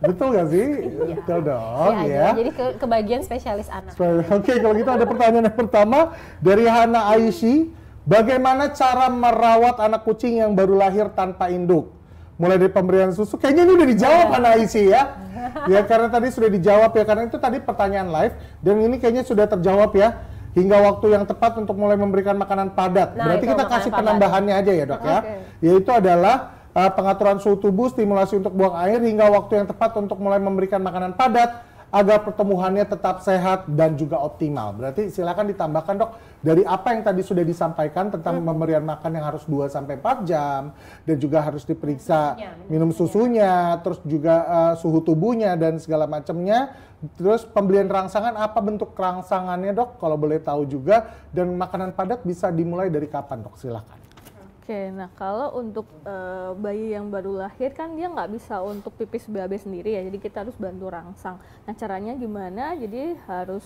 Betul gak sih? Betul dong ya. Jadi ke bagian spesialis anak. Oke, kalau gitu ada pertanyaan yang pertama dari Hana Aishi. Bagaimana cara merawat anak kucing yang baru lahir tanpa induk? Mulai dari pemberian susu, kayaknya ini udah dijawab Hana Aishi ya. Ya karena tadi sudah dijawab ya, karena itu tadi pertanyaan live. Dan ini kayaknya sudah terjawab ya. Hingga waktu yang tepat untuk mulai memberikan makanan padat. Nah, Berarti itu kita makanan kasih padat. penambahannya aja ya dok ya. Yaitu adalah pengaturan suhu tubuh, stimulasi untuk buang air, hingga waktu yang tepat untuk mulai memberikan makanan padat agar pertumbuhannya tetap sehat dan juga optimal. Berarti silakan ditambahkan dok dari apa yang tadi sudah disampaikan tentang pemberian makan yang harus 2-4 jam dan juga harus diperiksa minum susunya, terus juga suhu tubuhnya dan segala macamnya. Terus pembelian rangsangan, apa bentuk rangsangannya dok kalau boleh tahu juga, dan makanan padat bisa dimulai dari kapan dok, silakan. Oke, nah kalau untuk bayi yang baru lahir kan dia nggak bisa untuk pipis BAB sendiri ya, jadi kita harus bantu rangsang. Nah caranya gimana? Jadi harus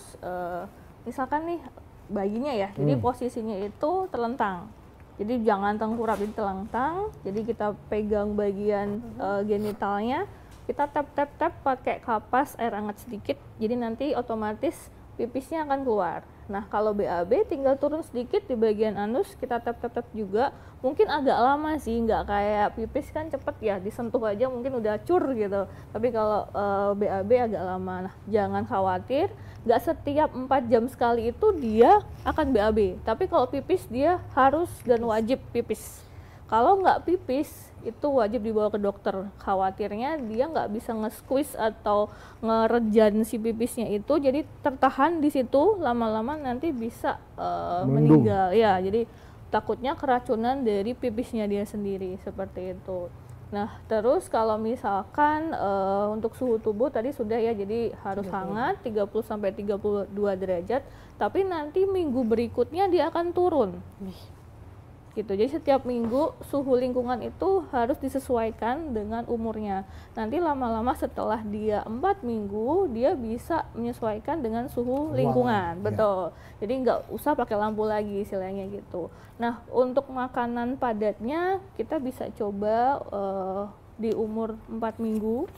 misalkan nih bayinya ya, jadi posisinya itu telentang. Jadi jangan tengkurap, jadi telentang. Jadi kita pegang bagian genitalnya, kita tap pakai kapas air hangat sedikit. Jadi nanti otomatis pipisnya akan keluar. Nah kalau BAB tinggal turun sedikit di bagian anus, kita tap juga. Mungkin agak lama sih, nggak kayak pipis kan cepet ya, disentuh aja mungkin udah cur gitu. Tapi kalau BAB agak lama. Nah jangan khawatir, nggak setiap 4 jam sekali itu dia akan BAB. Tapi kalau pipis dia harus dan wajib pipis. Kalau nggak pipis itu wajib dibawa ke dokter. Khawatirnya dia nggak bisa nge-squeeze atau ngerejan si pipisnya itu, jadi tertahan di situ lama-lama nanti bisa meninggal. Ya, jadi takutnya keracunan dari pipisnya dia sendiri seperti itu. Nah, terus kalau misalkan untuk suhu tubuh tadi sudah ya, jadi harus hangat 30 sampai 32 derajat, tapi nanti minggu berikutnya dia akan turun. Gitu. Jadi setiap minggu suhu lingkungan itu harus disesuaikan dengan umurnya. Nanti lama-lama setelah dia 4 minggu dia bisa menyesuaikan dengan suhu lingkungan. Betul. Jadi nggak usah pakai lampu lagi istilahnya gitu. Nah untuk makanan padatnya kita bisa coba di umur 4 minggu,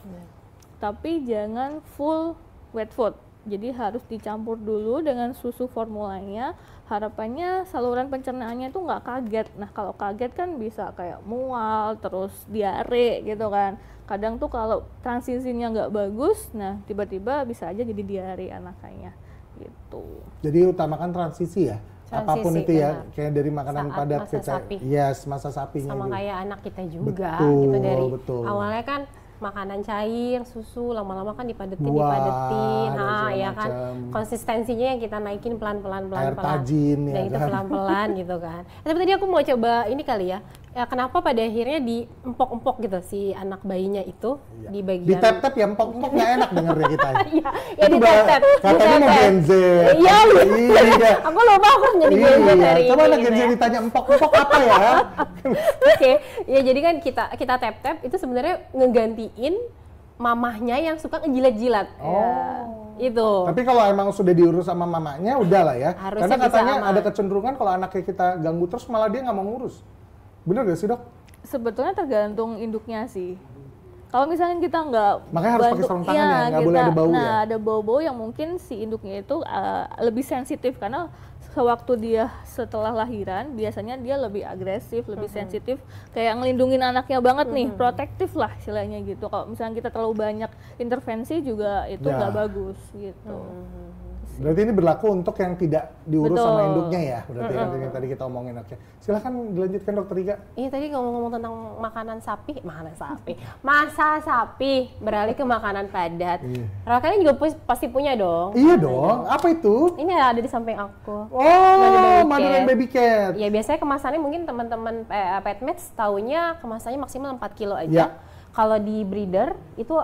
tapi jangan full wet food. Jadi harus dicampur dulu dengan susu formulanya. Harapannya saluran pencernaannya itu nggak kaget. Nah kalau kaget kan bisa kayak mual, terus diare gitu kan. Kadang tuh kalau transisinya nggak bagus, nah tiba-tiba bisa aja jadi diare anaknya gitu. Jadi utamakan transisi ya. Apapun itu ya, benar. kayak dari makanan Saat padat masa kita, sapi. yes, masa sapinya Sama juga. kayak anak kita juga Betul, gitu, dari betul. awalnya kan makanan cair, susu, lama-lama kan dipadetin, Buah, dan segala ya kan. macam. Konsistensinya yang kita naikin pelan-pelan, Air tajin, dan ya itu kan? pelan-pelan gitu kan. Tapi tadi aku mau coba ini kali ya, kenapa pada akhirnya diempok-empok gitu si anak bayinya itu Iya. di bagian Di tap-tap ya empok-empok nggak enak denger ya kita. Iya, ya Itu di tap-tap. katanya mau Gen Z. Iya, Iya. aku lupa aku menjadi Gen Z hari Coba ini. anak Gen gitu Z ya. ditanya empok-empok apa ya? Oke, ya jadi kan kita tap-tap itu sebenarnya ngegantiin mamahnya yang suka ngejilat-jilat. Oh. Ya, itu. Tapi kalau emang sudah diurus sama mamanya, udah lah ya. Harusnya Karena bisa katanya aman. ada kecenderungan kalau anaknya kita ganggu terus malah dia nggak mau ngurus. Bener gak sih dok? Sebetulnya tergantung induknya sih. Kalau misalnya kita nggak Makanya harus pakai sarung tangan ya, nggak boleh ada bau nah, ya? ada bau-bau yang mungkin si induknya itu lebih sensitif karena sewaktu dia setelah lahiran biasanya dia lebih agresif, lebih sensitif, kayak ngelindungin anaknya banget nih, protektif lah istilahnya gitu. Kalau misalnya kita terlalu banyak intervensi juga itu Ya. nggak bagus gitu. Berarti ini berlaku untuk yang tidak diurus sama Betul. induknya ya? Berarti kan yang tadi kita omongin. Oke. Silahkan dilanjutkan dokter Riga. Iya tadi ngomong-ngomong tentang masa sapi beralih ke makanan padat. Iya. Kalian juga pasti punya dong. Iya dong, apa itu? Ini ada di samping aku. Oh, Baby mother cat. and baby cat. Ya biasanya kemasannya mungkin teman-teman petmates taunya kemasannya maksimal 4 kilo aja. Ya. Kalau di breeder itu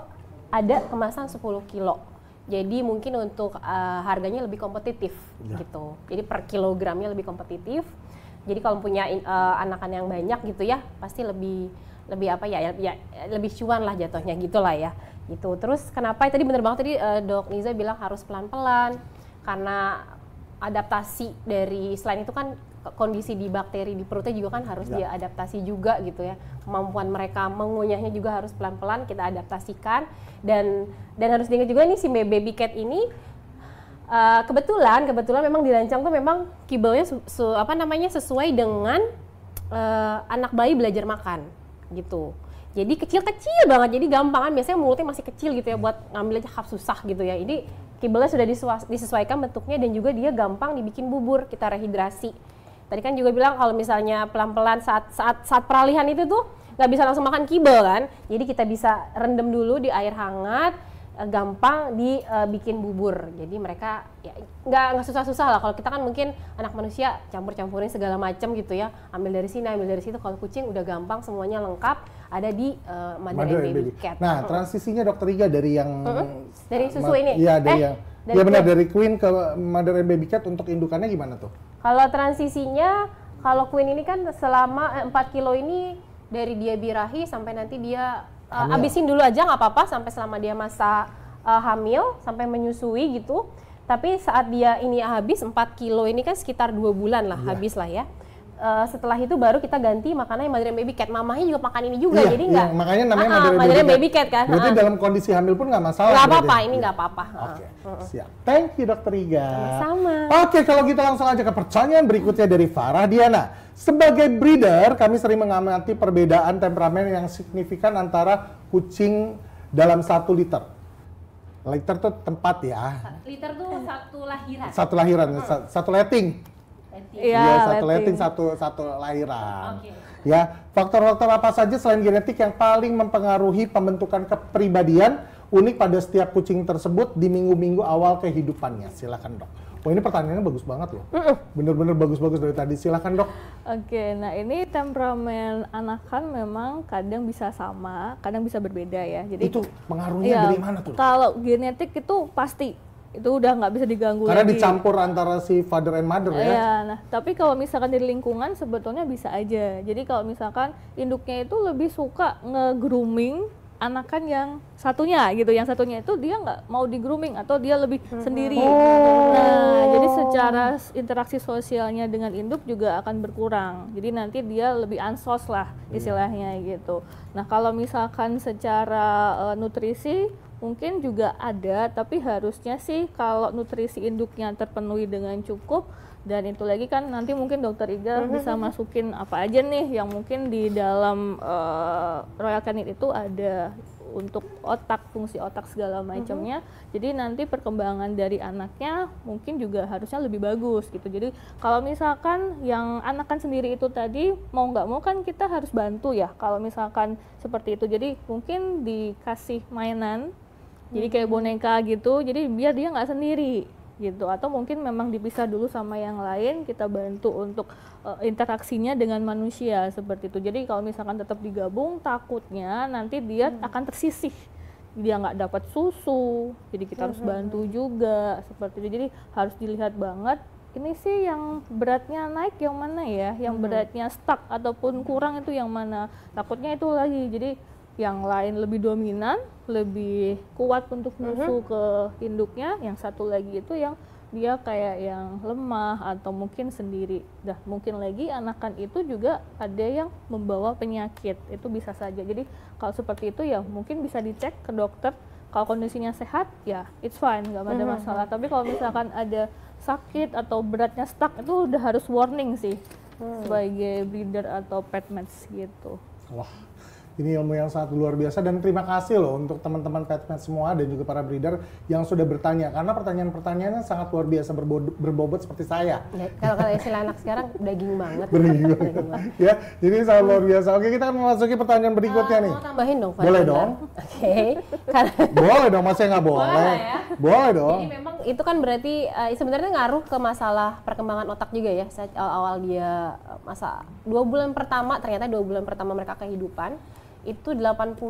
ada kemasan 10 kilo. Jadi mungkin untuk harganya lebih kompetitif Ya. gitu. Jadi per kilogramnya lebih kompetitif. Jadi kalau punya anakan yang banyak gitu ya, pasti lebih apa ya lebih cuan lah jatuhnya gitulah ya. Gitu. Terus kenapa tadi bener banget tadi Dok Niza bilang harus pelan-pelan karena adaptasi dari selain itu kan kondisi di bakteri di perutnya juga kan harus Ya. dia adaptasi juga gitu ya. Kemampuan mereka mengunyahnya juga harus pelan-pelan kita adaptasikan dan harus diingat juga nih si baby cat ini kebetulan memang dirancang tuh memang kibelnya sesuai dengan anak bayi belajar makan gitu. Jadi kecil-kecil banget, jadi gampang kan biasanya mulutnya masih kecil gitu ya buat ngambil aja susah gitu ya. Ini kibelnya sudah disesuaikan bentuknya dan juga dia gampang dibikin bubur, kita rehidrasi. Tadi kan juga bilang kalau misalnya pelan-pelan saat peralihan itu tuh nggak bisa langsung makan kibel kan. Jadi kita bisa rendam dulu di air hangat, gampang dibikin bubur. Jadi mereka ya nggak susah-susah lah. Kalau kita kan mungkin anak manusia campur-campurin segala macam gitu ya. Ambil dari sini, ambil dari situ. Kalau kucing udah gampang semuanya lengkap ada di Mother and Baby Cat. Nah, transisinya dokter Riga dari yang Dari susu ini? Iya, dari yang dari ya benar Queen. dari Queen ke Mother and Baby Cat untuk indukannya gimana tuh? Kalau transisinya, kalau Queen ini kan selama 4 kilo ini dari dia birahi sampai nanti dia Hamil. abisin dulu aja nggak apa-apa sampai selama dia masa hamil sampai menyusui gitu. Tapi saat dia ini habis 4 kilo ini kan sekitar 2 bulan lah habis lah ya. Setelah itu baru kita ganti makanannya Mother and Baby Cat. Mamahnya juga makan ini juga, Iya, jadi iya, nggak. makanya namanya Mother and Baby Cat kan. Berarti dalam kondisi hamil pun nggak masalah. Nggak berarti? apa-apa, ini nggak apa-apa. Oke, siap. Thank you dokter Riga. Sama. Oke, kalau gitu langsung aja ke pertanyaan berikutnya dari Farah Diana. Sebagai breeder, kami sering mengamati perbedaan temperamen yang signifikan antara kucing dalam 1 liter. Liter itu tempat ya, Liter tuh satu lahiran. satu lahiran, satu letting. Iya, Satu letting, letting. satu lahiran. Oke. Ya, faktor-faktor apa saja selain genetik yang paling mempengaruhi pembentukan kepribadian unik pada setiap kucing tersebut di minggu-minggu awal kehidupannya? Silakan dok. Wah ini pertanyaannya bagus banget loh. Bener-bener bagus-bagus dari tadi. Silakan dok. Oke, nah ini temperamen anakan memang kadang bisa sama, kadang bisa berbeda ya. Jadi Itu pengaruhnya iya, dari mana tuh? kalau genetik itu pasti itu udah nggak bisa diganggu Karena lagi. dicampur antara si father and mother ya. Iya, nah tapi kalau misalkan dari lingkungan sebetulnya bisa aja. Jadi kalau misalkan induknya itu lebih suka nge-grooming anakan yang satunya gitu, yang satunya itu dia nggak mau di grooming atau dia lebih sendiri. Nah, jadi secara interaksi sosialnya dengan induk juga akan berkurang. Jadi nanti dia lebih ansos lah istilahnya gitu. Nah, kalau misalkan secara nutrisi mungkin juga ada, tapi harusnya sih kalau nutrisi induknya terpenuhi dengan cukup. Dan itu lagi kan nanti mungkin dokter Iga bisa masukin apa aja nih yang mungkin di dalam Royal Canin itu ada untuk otak, fungsi otak segala macamnya. Jadi nanti perkembangan dari anaknya mungkin juga harusnya lebih bagus gitu. Jadi kalau misalkan yang anakan sendiri itu tadi mau nggak mau kan kita harus bantu ya kalau misalkan seperti itu. Jadi mungkin dikasih mainan, jadi kayak boneka gitu, jadi biar dia nggak sendiri gitu, atau mungkin memang dipisah dulu sama yang lain, kita bantu untuk interaksinya dengan manusia seperti itu. Jadi kalau misalkan tetap digabung, takutnya nanti dia akan tersisih, dia nggak dapat susu, jadi kita harus bantu juga seperti itu. Jadi harus dilihat banget, ini sih yang beratnya naik yang mana ya, yang beratnya stuck ataupun kurang itu yang mana, takutnya itu lagi. Jadi yang lain lebih dominan, lebih kuat untuk nyusu ke induknya, yang satu lagi itu yang dia kayak yang lemah atau mungkin sendiri. Dah mungkin lagi anakan itu juga ada yang membawa penyakit, itu bisa saja. Jadi kalau seperti itu ya mungkin bisa dicek ke dokter, kalau kondisinya sehat ya it's fine, nggak ada masalah. Tapi kalau misalkan ada sakit atau beratnya stuck, itu udah harus warning sih sebagai breeder atau pet meds gitu. Wah, ini ilmu yang sangat luar biasa, dan terima kasih loh untuk teman-teman petmed semua dan juga para breeder yang sudah bertanya, karena pertanyaan-pertanyaannya sangat luar biasa, berbobot seperti saya. Ya, kalau istilah anak sekarang daging banget. Ya, jadi sangat luar biasa. Oke, kita akan memasuki pertanyaan berikutnya nih. Mau tambahin dong, Pak? Boleh dong. Oke. Boleh dong, masa nggak boleh? Boleh ya. Boleh dong. Jadi memang itu kan berarti sebenarnya ngaruh ke masalah perkembangan otak juga ya. Saat awal dia masa 2 bulan pertama, ternyata 2 bulan pertama mereka kehidupan itu 80%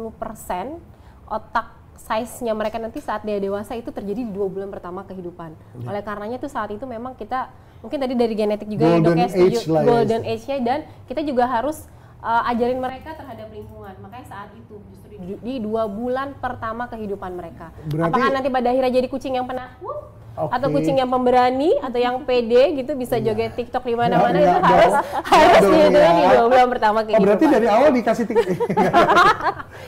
otak size-nya mereka nanti saat dia dewasa itu terjadi di 2 bulan pertama kehidupan. Oleh karenanya tuh saat itu memang kita mungkin tadi dari genetik juga ya dok ya, setuju, golden age-nya, dan kita juga harus ajarin mereka terhadap lingkungan. Makanya saat itu justru di 2 bulan pertama kehidupan mereka. Berarti, apakah nanti pada akhirnya jadi kucing yang penakut? Atau kucing yang pemberani atau yang pede gitu, bisa joget TikTok di mana-mana, itu harus di 2 bulan pertama kehidupan. Oh, berarti dari awal dikasih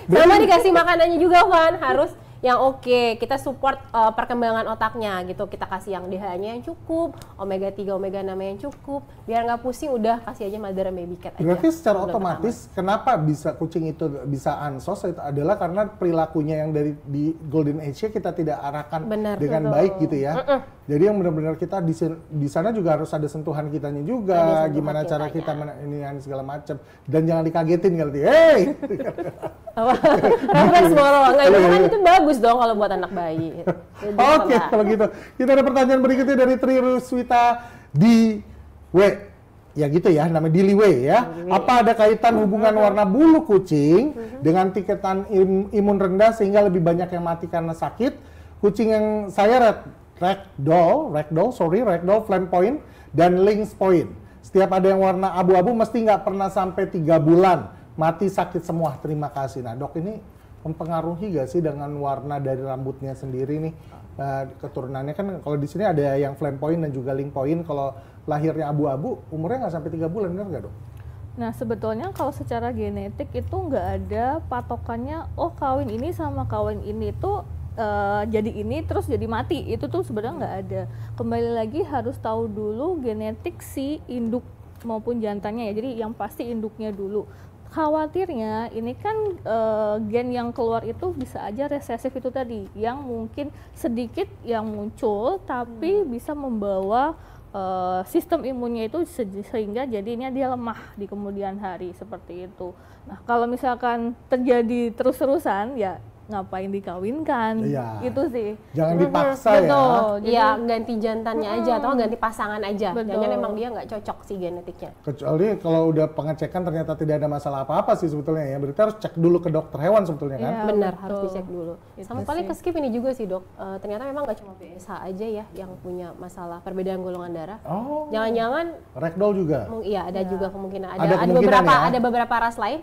sama dikasih makanannya juga, Van, harus yang oke, kita support perkembangan otaknya gitu, kita kasih yang DHA-nya yang cukup, omega 3, omega 6 yang cukup, biar nggak pusing, udah kasih aja mother and baby cat aja. Berarti secara otomatis kenapa bisa kucing itu bisa ansos, itu adalah karena perilakunya yang dari di golden age-nya kita tidak arahkan dengan baik gitu ya. Jadi yang benar-benar kita di sana juga harus ada sentuhan kitanya juga, gimana cara kita ini segala macam, dan jangan dikagetin kali, hey. Refleks moral, nggak itu kan itu bagus dong kalau buat anak bayi. Oke, kalau gitu kita ada pertanyaan berikutnya dari Tri Ruswita di W. Ya gitu ya, namanya Diliwe ya. Apa ada kaitan hubungan warna bulu kucing dengan tingkatan imun rendah sehingga lebih banyak yang mati karena sakit? Kucing yang saya ragdoll, flame point, dan lynx point. Setiap ada yang warna abu-abu mesti nggak pernah sampai 3 bulan. Mati sakit semua, terima kasih. Nah dok, ini mempengaruhi gak sih dengan warna dari rambutnya sendiri nih? Keturunannya kan kalau di sini ada yang flame point dan juga lynx point. Kalau lahirnya abu-abu, umurnya nggak sampai 3 bulan, benar nggak dok? Nah sebetulnya kalau secara genetik itu nggak ada patokannya, oh kawin ini sama kawin ini tuh jadi ini terus jadi mati, itu tuh sebenarnya nggak ada. Kembali lagi harus tahu dulu genetik si induk maupun jantannya ya, jadi yang pasti induknya dulu. Khawatirnya ini kan gen yang keluar itu bisa aja resesif itu tadi, yang mungkin sedikit yang muncul tapi bisa membawa sistem imunnya itu sehingga jadinya dia lemah di kemudian hari seperti itu. Nah kalau misalkan terjadi terus-terusan ya ngapain dikawinkan, itu sih. Jangan dipaksa ya. Ganti jantannya aja atau ganti pasangan aja. Jangan emang dia nggak cocok sih genetiknya. Kecuali kalau udah pengecekan ternyata tidak ada masalah apa-apa sih sebetulnya ya. Berarti harus cek dulu ke dokter hewan sebetulnya kan? Benar, harus dicek dulu. Sama paling keskip ini juga sih dok. Ternyata memang nggak cuma BSH aja ya yang punya masalah perbedaan golongan darah. Jangan-jangan ragdoll juga? Iya, ada juga kemungkinan. Ada beberapa ras lain.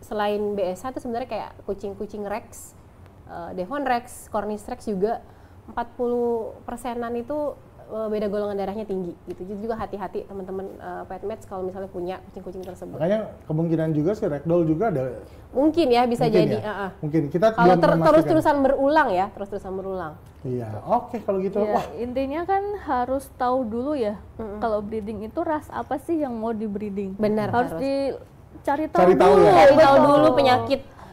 Selain BSH itu sebenarnya kayak kucing-kucing Rex, Devon Rex, Cornish Rex juga 40%-an itu beda golongan darahnya tinggi gitu. Jadi juga hati-hati teman-teman petmats kalau misalnya punya kucing-kucing tersebut. Makanya kemungkinan juga si ragdoll juga ada. Mungkin ya bisa Mungkin jadi. ya? Mungkin kita kalau belum memastikan. terus-terusan berulang ya, terus-terusan berulang. Iya, oke kalau gitu. Ya, Wah, intinya kan harus tahu dulu ya, kalau breeding itu ras apa sih yang mau di breeding. Benar, harus dicari tahu Cari tahu dulu. ya. Cari tahu Betul. dulu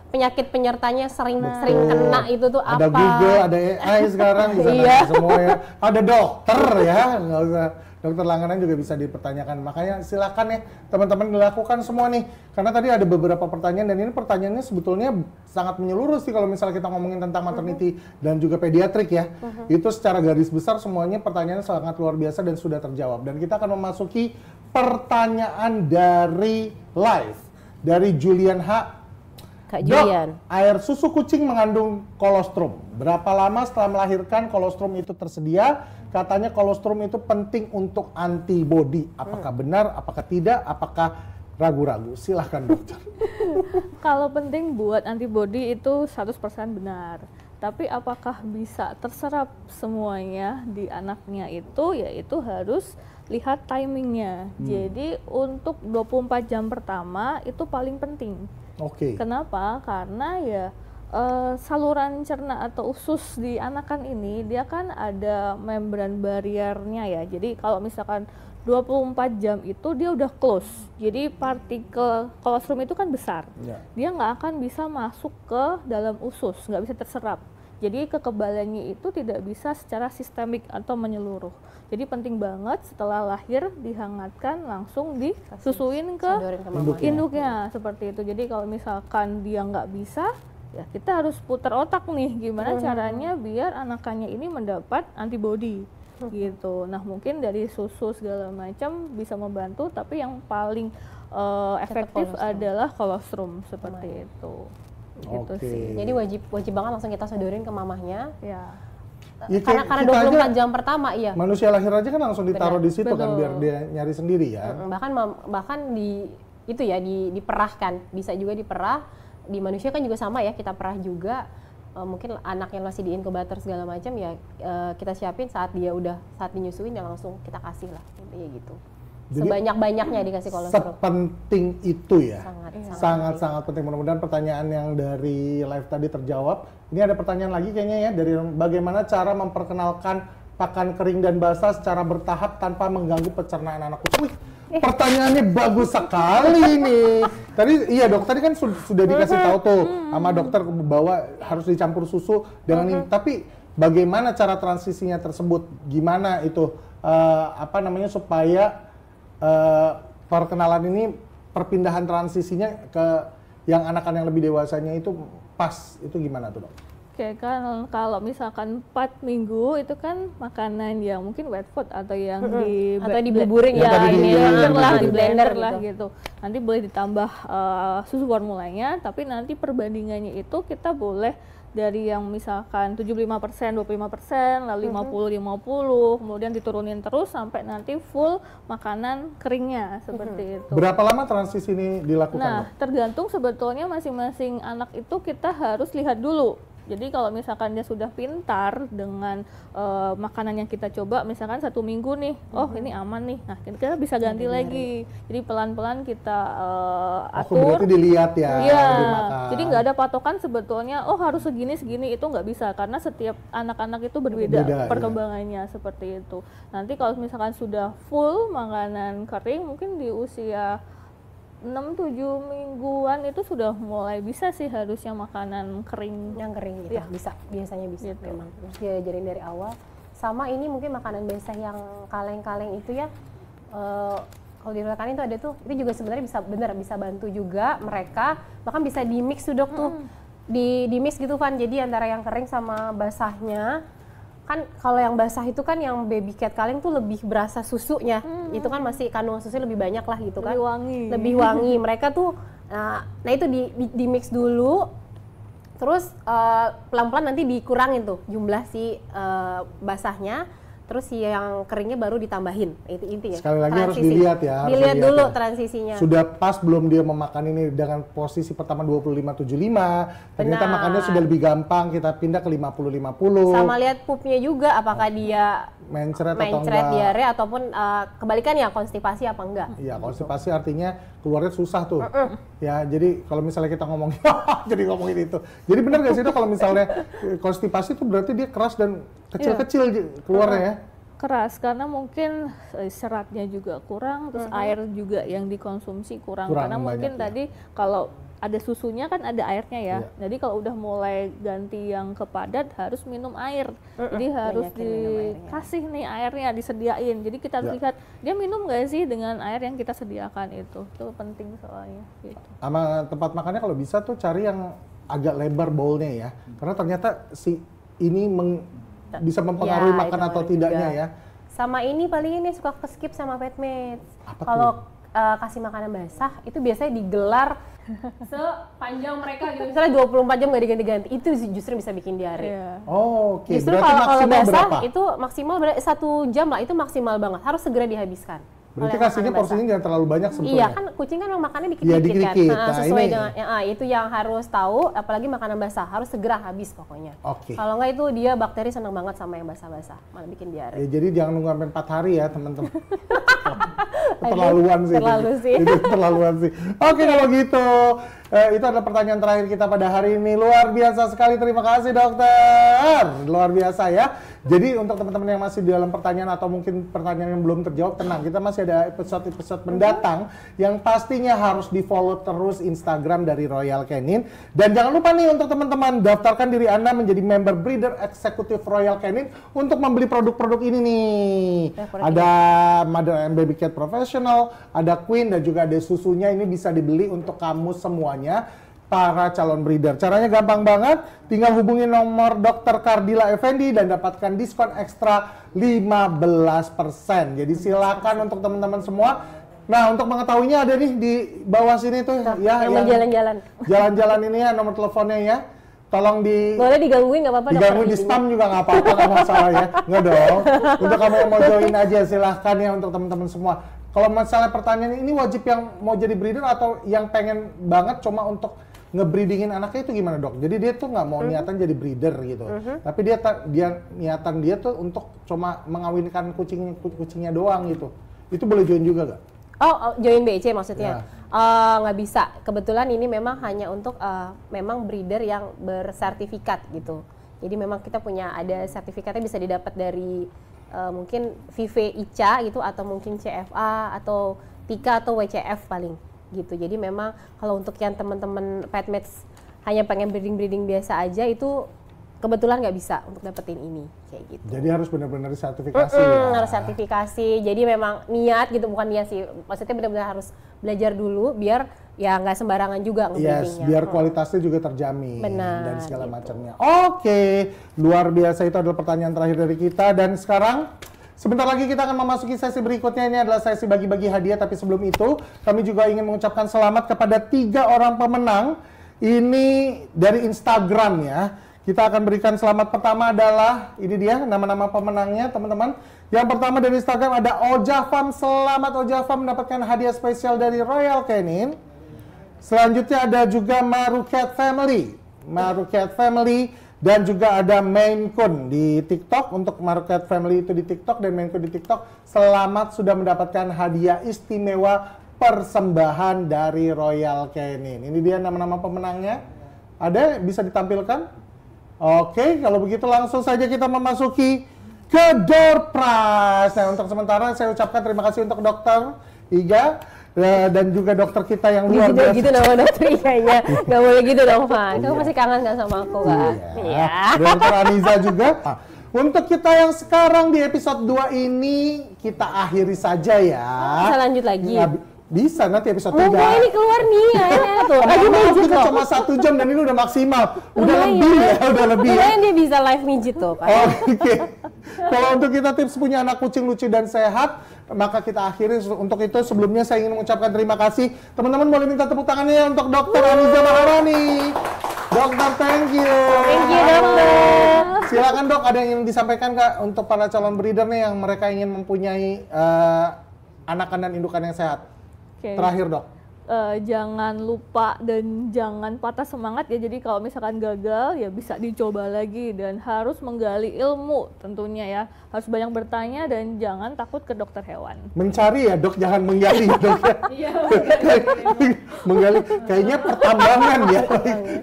penyakit penyertanya sering kena itu tuh ada apa. Google, ada AI sekarang bisa Iya. nanya semuanya. Ada dokter ya, nggak usah dokter langganan juga bisa dipertanyakan. Makanya silakan ya teman-teman dilakukan semua nih. Karena tadi ada beberapa pertanyaan dan ini pertanyaannya sebetulnya sangat menyeluruh sih kalau misalnya kita ngomongin tentang maternity dan juga pediatrik ya. Itu secara garis besar semuanya pertanyaannya sangat luar biasa dan sudah terjawab. Dan kita akan memasuki pertanyaan dari live dari Julian H. Kak Dok, Julian. air susu kucing mengandung kolostrum. Berapa lama setelah melahirkan kolostrum itu tersedia? Katanya kolostrum itu penting untuk antibodi. Apakah benar? Apakah tidak? Apakah ragu-ragu? Silahkan dokter. Kalau penting buat antibody itu 100% benar. Tapi apakah bisa terserap semuanya di anaknya itu? Ya itu harus lihat timingnya. Jadi untuk 24 jam pertama itu paling penting. Oke. Kenapa? Karena ya saluran cerna atau usus di anakan ini dia kan ada membran bariernya ya. Jadi kalau misalkan 24 jam itu dia udah close. Jadi partikel kolostrum itu kan besar. Ya. Dia nggak akan bisa masuk ke dalam usus, nggak bisa terserap. Jadi kekebalannya itu tidak bisa secara sistemik atau menyeluruh. Jadi penting banget setelah lahir dihangatkan langsung disusuin ke Sodorin ke mamanya. induknya seperti itu. Jadi kalau misalkan dia nggak bisa, ya kita harus putar otak nih gimana caranya biar anakannya ini mendapat antibodi gitu. Nah mungkin dari susu segala macam bisa membantu, tapi yang paling efektif kolostrum. adalah kolostrum seperti itu. Gitu Oke. sih. Jadi wajib banget langsung kita sodorin ke mamahnya. Ya. Ya, Karena kita 24 aja jam pertama iya. manusia lahir aja kan langsung ditaruh di situ kan Betul. biar dia nyari sendiri ya. Bahkan di itu ya diperahkan, bisa juga diperah. Di manusia kan juga sama ya, kita perah juga. Mungkin anak yang masih di inkubator segala macam ya kita siapin saat dinyusuin ya langsung kita kasih lah intinya gitu. Jadi, Sebanyak-banyaknya dikasih kolostrum. sepenting itu ya. Sangat Sangat penting. Mudah-mudahan pertanyaan yang dari live tadi terjawab. Ini ada pertanyaan lagi kayaknya ya dari bagaimana cara memperkenalkan pakan kering dan basah secara bertahap tanpa mengganggu pencernaan anak kucing. Wih, pertanyaannya bagus sekali nih. Tadi iya dok, tadi kan sudah dikasih tahu tuh sama dokter bahwa harus dicampur susu dengan ini. Tapi bagaimana cara transisinya tersebut? Gimana itu supaya perkenalan ini perpindahan transisinya ke yang anak-anak yang lebih dewasanya itu pas, itu gimana tuh dok? Oke, kan kalau misalkan 4 minggu itu kan makanan yang mungkin wet food atau yang atau dibuburin ya, tadi di dibuburin, blender lah, di di blender blender lah gitu. Nanti boleh ditambah susu formulanya, tapi nanti perbandingannya itu kita boleh dari yang misalkan 75%, 25%, lalu 50-50, kemudian diturunin terus sampai nanti full makanan keringnya seperti itu. Berapa lama transisi ini dilakukan Nah, dok? tergantung sebetulnya masing-masing anak itu kita harus lihat dulu. Jadi kalau misalkan dia sudah pintar dengan makanan yang kita coba, misalkan 1 minggu nih, oh ini aman nih, nah kita bisa ganti lagi. Jadi pelan-pelan kita atur. Berarti dilihat ya. Iya, dimakan. jadi nggak ada patokan sebetulnya, oh harus segini itu nggak bisa, karena setiap anak-anak itu berbeda Beda, perkembangannya seperti itu. Nanti kalau misalkan sudah full makanan kering, mungkin di usia 6-7 mingguan itu sudah mulai bisa sih harusnya makanan kering. Yang kering gitu. Iya. Biasanya bisa Gitu. memang. Terus diajarin dari awal. Sama ini mungkin makanan basah yang kaleng-kaleng itu ya. Kalau di rekan itu ada tuh, itu juga sebenarnya bisa bantu juga mereka. Bahkan bisa di mix tuh dok tuh. Di mix gitu Van. Jadi antara yang kering sama basahnya. Kan kalau yang basah itu kan yang baby cat kaleng tuh lebih berasa susunya. Itu kan masih kandungan susunya lebih banyak lah gitu kan. Lebih wangi. Mereka tuh nah itu di mix dulu. Terus pelan-pelan nanti dikurangin tuh jumlah si basahnya. terus yang keringnya baru ditambahin. Itu intinya. Sekali lagi harus dilihat ya. Harus dilihat dulu ya. Transisinya. Sudah pas belum dia memakan ini dengan posisi pertama 25-75, ternyata makannya sudah lebih gampang, kita pindah ke 50-50. Sama lihat pupnya juga, apakah dia mencret atau enggak. diare, ataupun kebalikannya konstipasi apa enggak. Iya, konstipasi artinya keluarnya susah tuh. Ya, jadi kalau misalnya kita ngomongin, jadi ngomongin itu. Jadi benar nggak sih Dok, kalau misalnya konstipasi itu berarti dia keras dan kecil-kecil keluarnya ya? Keras, karena mungkin seratnya juga kurang, terus air juga yang dikonsumsi kurang karena mungkin tadi kalau ada susunya kan ada airnya ya. Jadi kalau udah mulai ganti yang ke padat harus minum air. Jadi harus dikasih nih airnya, disediain. Jadi kita harus lihat dia minum nggak sih dengan air yang kita sediakan itu. Itu penting soalnya. Gitu. Sama tempat makannya kalau bisa tuh cari yang agak lebar bowlnya ya. Karena ternyata si ini bisa mempengaruhi makan atau tidaknya ya. Sama ini paling ini suka ke-skip sama petmates. Kalau kasih makanan basah itu biasanya digelar sepanjang mereka gitu. Misalnya 24 jam nggak diganti-ganti, itu justru bisa bikin diare. Oh, oke. Justru kalau basah berapa? Itu maksimal 1 jam lah, itu maksimal banget. Harus segera dihabiskan. Berarti kasihnya porsinya jangan terlalu banyak sebetulnya. Iya, kan kucing kan makannya dikit-dikit kan. Nah, sesuai dengan itu yang harus tahu, apalagi makanan basah harus segera habis pokoknya. Kalau nggak itu dia bakteri senang banget sama yang basah-basah, malah bikin diare. Ya, jadi jangan nunggu sampai 4 hari ya, teman-teman. Terlaluan sih. Terlalu sih. Itu terlaluan sih. Oke, kalau gitu. Itu adalah pertanyaan terakhir kita pada hari ini. Luar biasa sekali, terima kasih dokter. Luar biasa ya. Jadi untuk teman-teman yang masih di dalam pertanyaan atau mungkin pertanyaan yang belum terjawab, tenang, kita masih ada episode-episode mendatang yang pastinya harus di-follow terus Instagram dari Royal Canin. Dan jangan lupa nih untuk teman-teman, daftarkan diri Anda menjadi member breeder eksekutif Royal Canin untuk membeli produk-produk ini nih. Ada Mother and Baby Cat Professional, ada Queen, dan juga ada susunya. Ini bisa dibeli untuk kamu semuanya, para calon breeder. Caranya gampang banget, tinggal hubungi nomor Dr. Kardila Effendi dan dapatkan diskon ekstra 15%. Jadi silakan untuk teman-teman semua. Nah, untuk mengetahuinya ada nih di bawah sini tuh ya, yang jalan-jalan. Jalan-jalan ini ya, nomor teleponnya ya. Tolong boleh digangguin nggak apa-apa. Digangguin di spam juga nggak apa-apa, nggak masalah ya. Nggak dong. Untuk kamu yang mau join aja silahkan ya untuk teman-teman semua. Kalau misalnya pertanyaan ini wajib yang mau jadi breeder atau yang pengen banget cuma untuk ngebreedingin anaknya itu gimana dok? Jadi dia tuh nggak mau niatan jadi breeder gitu, tapi dia niatan dia tuh untuk cuma mengawinkan kucingnya doang gitu. Itu boleh join juga nggak? Oh, join BC maksudnya? Nggak bisa. Kebetulan ini memang hanya untuk memang breeder yang bersertifikat gitu. Jadi memang kita punya ada sertifikatnya, bisa didapat dari mungkin VV ICA gitu, atau mungkin CFA atau TIKA atau WCF paling gitu. Jadi memang kalau untuk yang teman-teman petmates hanya pengen breeding biasa aja, itu kebetulan nggak bisa untuk dapetin ini kayak gitu. Jadi harus benar-benar sertifikasi ya? Harus sertifikasi. Jadi memang niat gitu, bukan niat sih, maksudnya benar-benar harus belajar dulu biar ya nggak sembarangan juga ngebreedingnya. Biar kualitasnya juga terjamin. Benar, dan segala gitu. macamnya. Oke, luar biasa, itu adalah pertanyaan terakhir dari kita. Dan sekarang sebentar lagi kita akan memasuki sesi berikutnya. Ini adalah sesi bagi-bagi hadiah, tapi sebelum itu kami juga ingin mengucapkan selamat kepada 3 orang pemenang. Ini dari Instagram ya. Kita akan berikan selamat. Pertama adalah, ini dia nama-nama pemenangnya teman-teman. Yang pertama dari Instagram ada Ojafam. Selamat Ojafam mendapatkan hadiah spesial dari Royal Canin. Selanjutnya ada juga Marucat Family. Marucat Family. Dan juga ada Maine Coon di TikTok. Untuk Marucat Family itu di TikTok dan Maine Coon di TikTok. Selamat sudah mendapatkan hadiah istimewa persembahan dari Royal Canin. Ini dia nama-nama pemenangnya. Ada bisa ditampilkan? Oke, kalau begitu langsung saja kita memasuki ke door prize. Nah, untuk sementara saya ucapkan terima kasih untuk Dokter Iga dan juga dokter kita yang luar biasa. Gitu nama dokter Iga-nya. Gak boleh gitu dong, Van. Kamu masih kangen kan sama aku, kan? Iya. Dokter Aniza juga. Untuk kita yang sekarang di episode 2 ini, kita akhiri saja ya. Bisa lanjut lagi? Bisa, nanti episode 3. Oh, ini keluar nih ya. Tuh, kita cuma 1 jam dan ini udah maksimal. Udah lebih ya, udah lebih ya. Dia bisa live mijit tuh, Pak. Oke. Kalau untuk kita tips punya anak kucing lucu dan sehat, maka kita akhiri. Untuk itu sebelumnya saya ingin mengucapkan terima kasih. Teman-teman boleh minta tepuk tangannya untuk Dokter Aniza Maharani. Dokter, thank you. Thank you, dokter. Silakan dok, ada yang ingin disampaikan Kak untuk para calon breeder nih yang mereka ingin mempunyai anakan dan indukan yang sehat. Terakhir dok. Jangan lupa dan jangan patah semangat ya. Jadi kalau misalkan gagal ya bisa dicoba lagi dan harus menggali ilmu tentunya ya. Harus banyak bertanya dan jangan takut ke dokter hewan. Mencari ya dok, jangan menggali dok. Iya. Menggali, kayaknya pertambangan ya.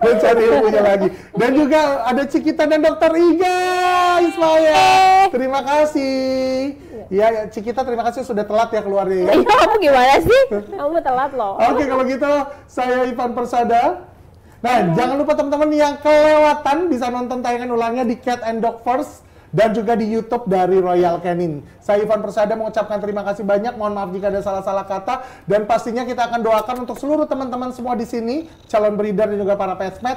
Mencari ilmunya lagi. Dan juga ada Cikita dan dokter Iga Ismaya. Terima kasih. Ya, Cikita terima kasih sudah telat ya keluarnya ya. Iya, kamu gimana sih? Kamu telat loh. Oke, kalau gitu saya Ivan Persada. Nah, jangan lupa teman-teman yang kelewatan bisa nonton tayangan ulangnya di Cat and Dog First dan juga di YouTube dari Royal Canin. Saya Ivan Persada mengucapkan terima kasih banyak. Mohon maaf jika ada salah-salah kata dan pastinya kita akan doakan untuk seluruh teman-teman semua di sini, calon breeder dan juga para petsmed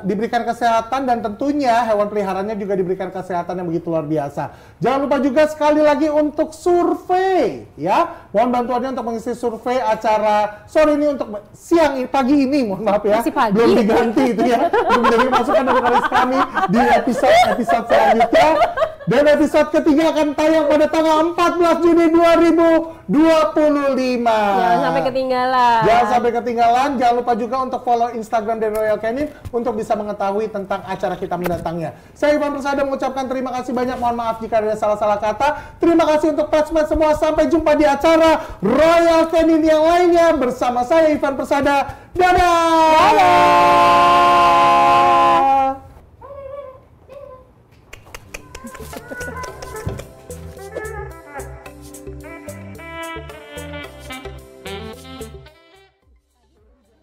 diberikan kesehatan dan tentunya hewan peliharaannya juga diberikan kesehatan yang begitu luar biasa. Jangan lupa juga sekali lagi untuk survei ya. Mohon bantuannya untuk mengisi survei acara sore ini untuk pagi ini, mohon maaf ya. Belum diganti itu ya. Belum menjadi masukan dari panelis kami di episode selanjutnya. Dan episode ketiga akan tayang pada tanggal 14 Juni 2025. Jangan sampai ketinggalan. Jangan sampai ketinggalan. Jangan lupa juga untuk follow Instagram dari Royal Canin untuk bisa mengetahui tentang acara kita mendatangnya. Saya Ivan Persada mengucapkan terima kasih banyak. Mohon maaf jika ada salah-salah kata. Terima kasih untuk petsmed semua. Sampai jumpa di acara Royal Canin yang lainnya bersama saya Ivan Persada. Dadah! Dadah!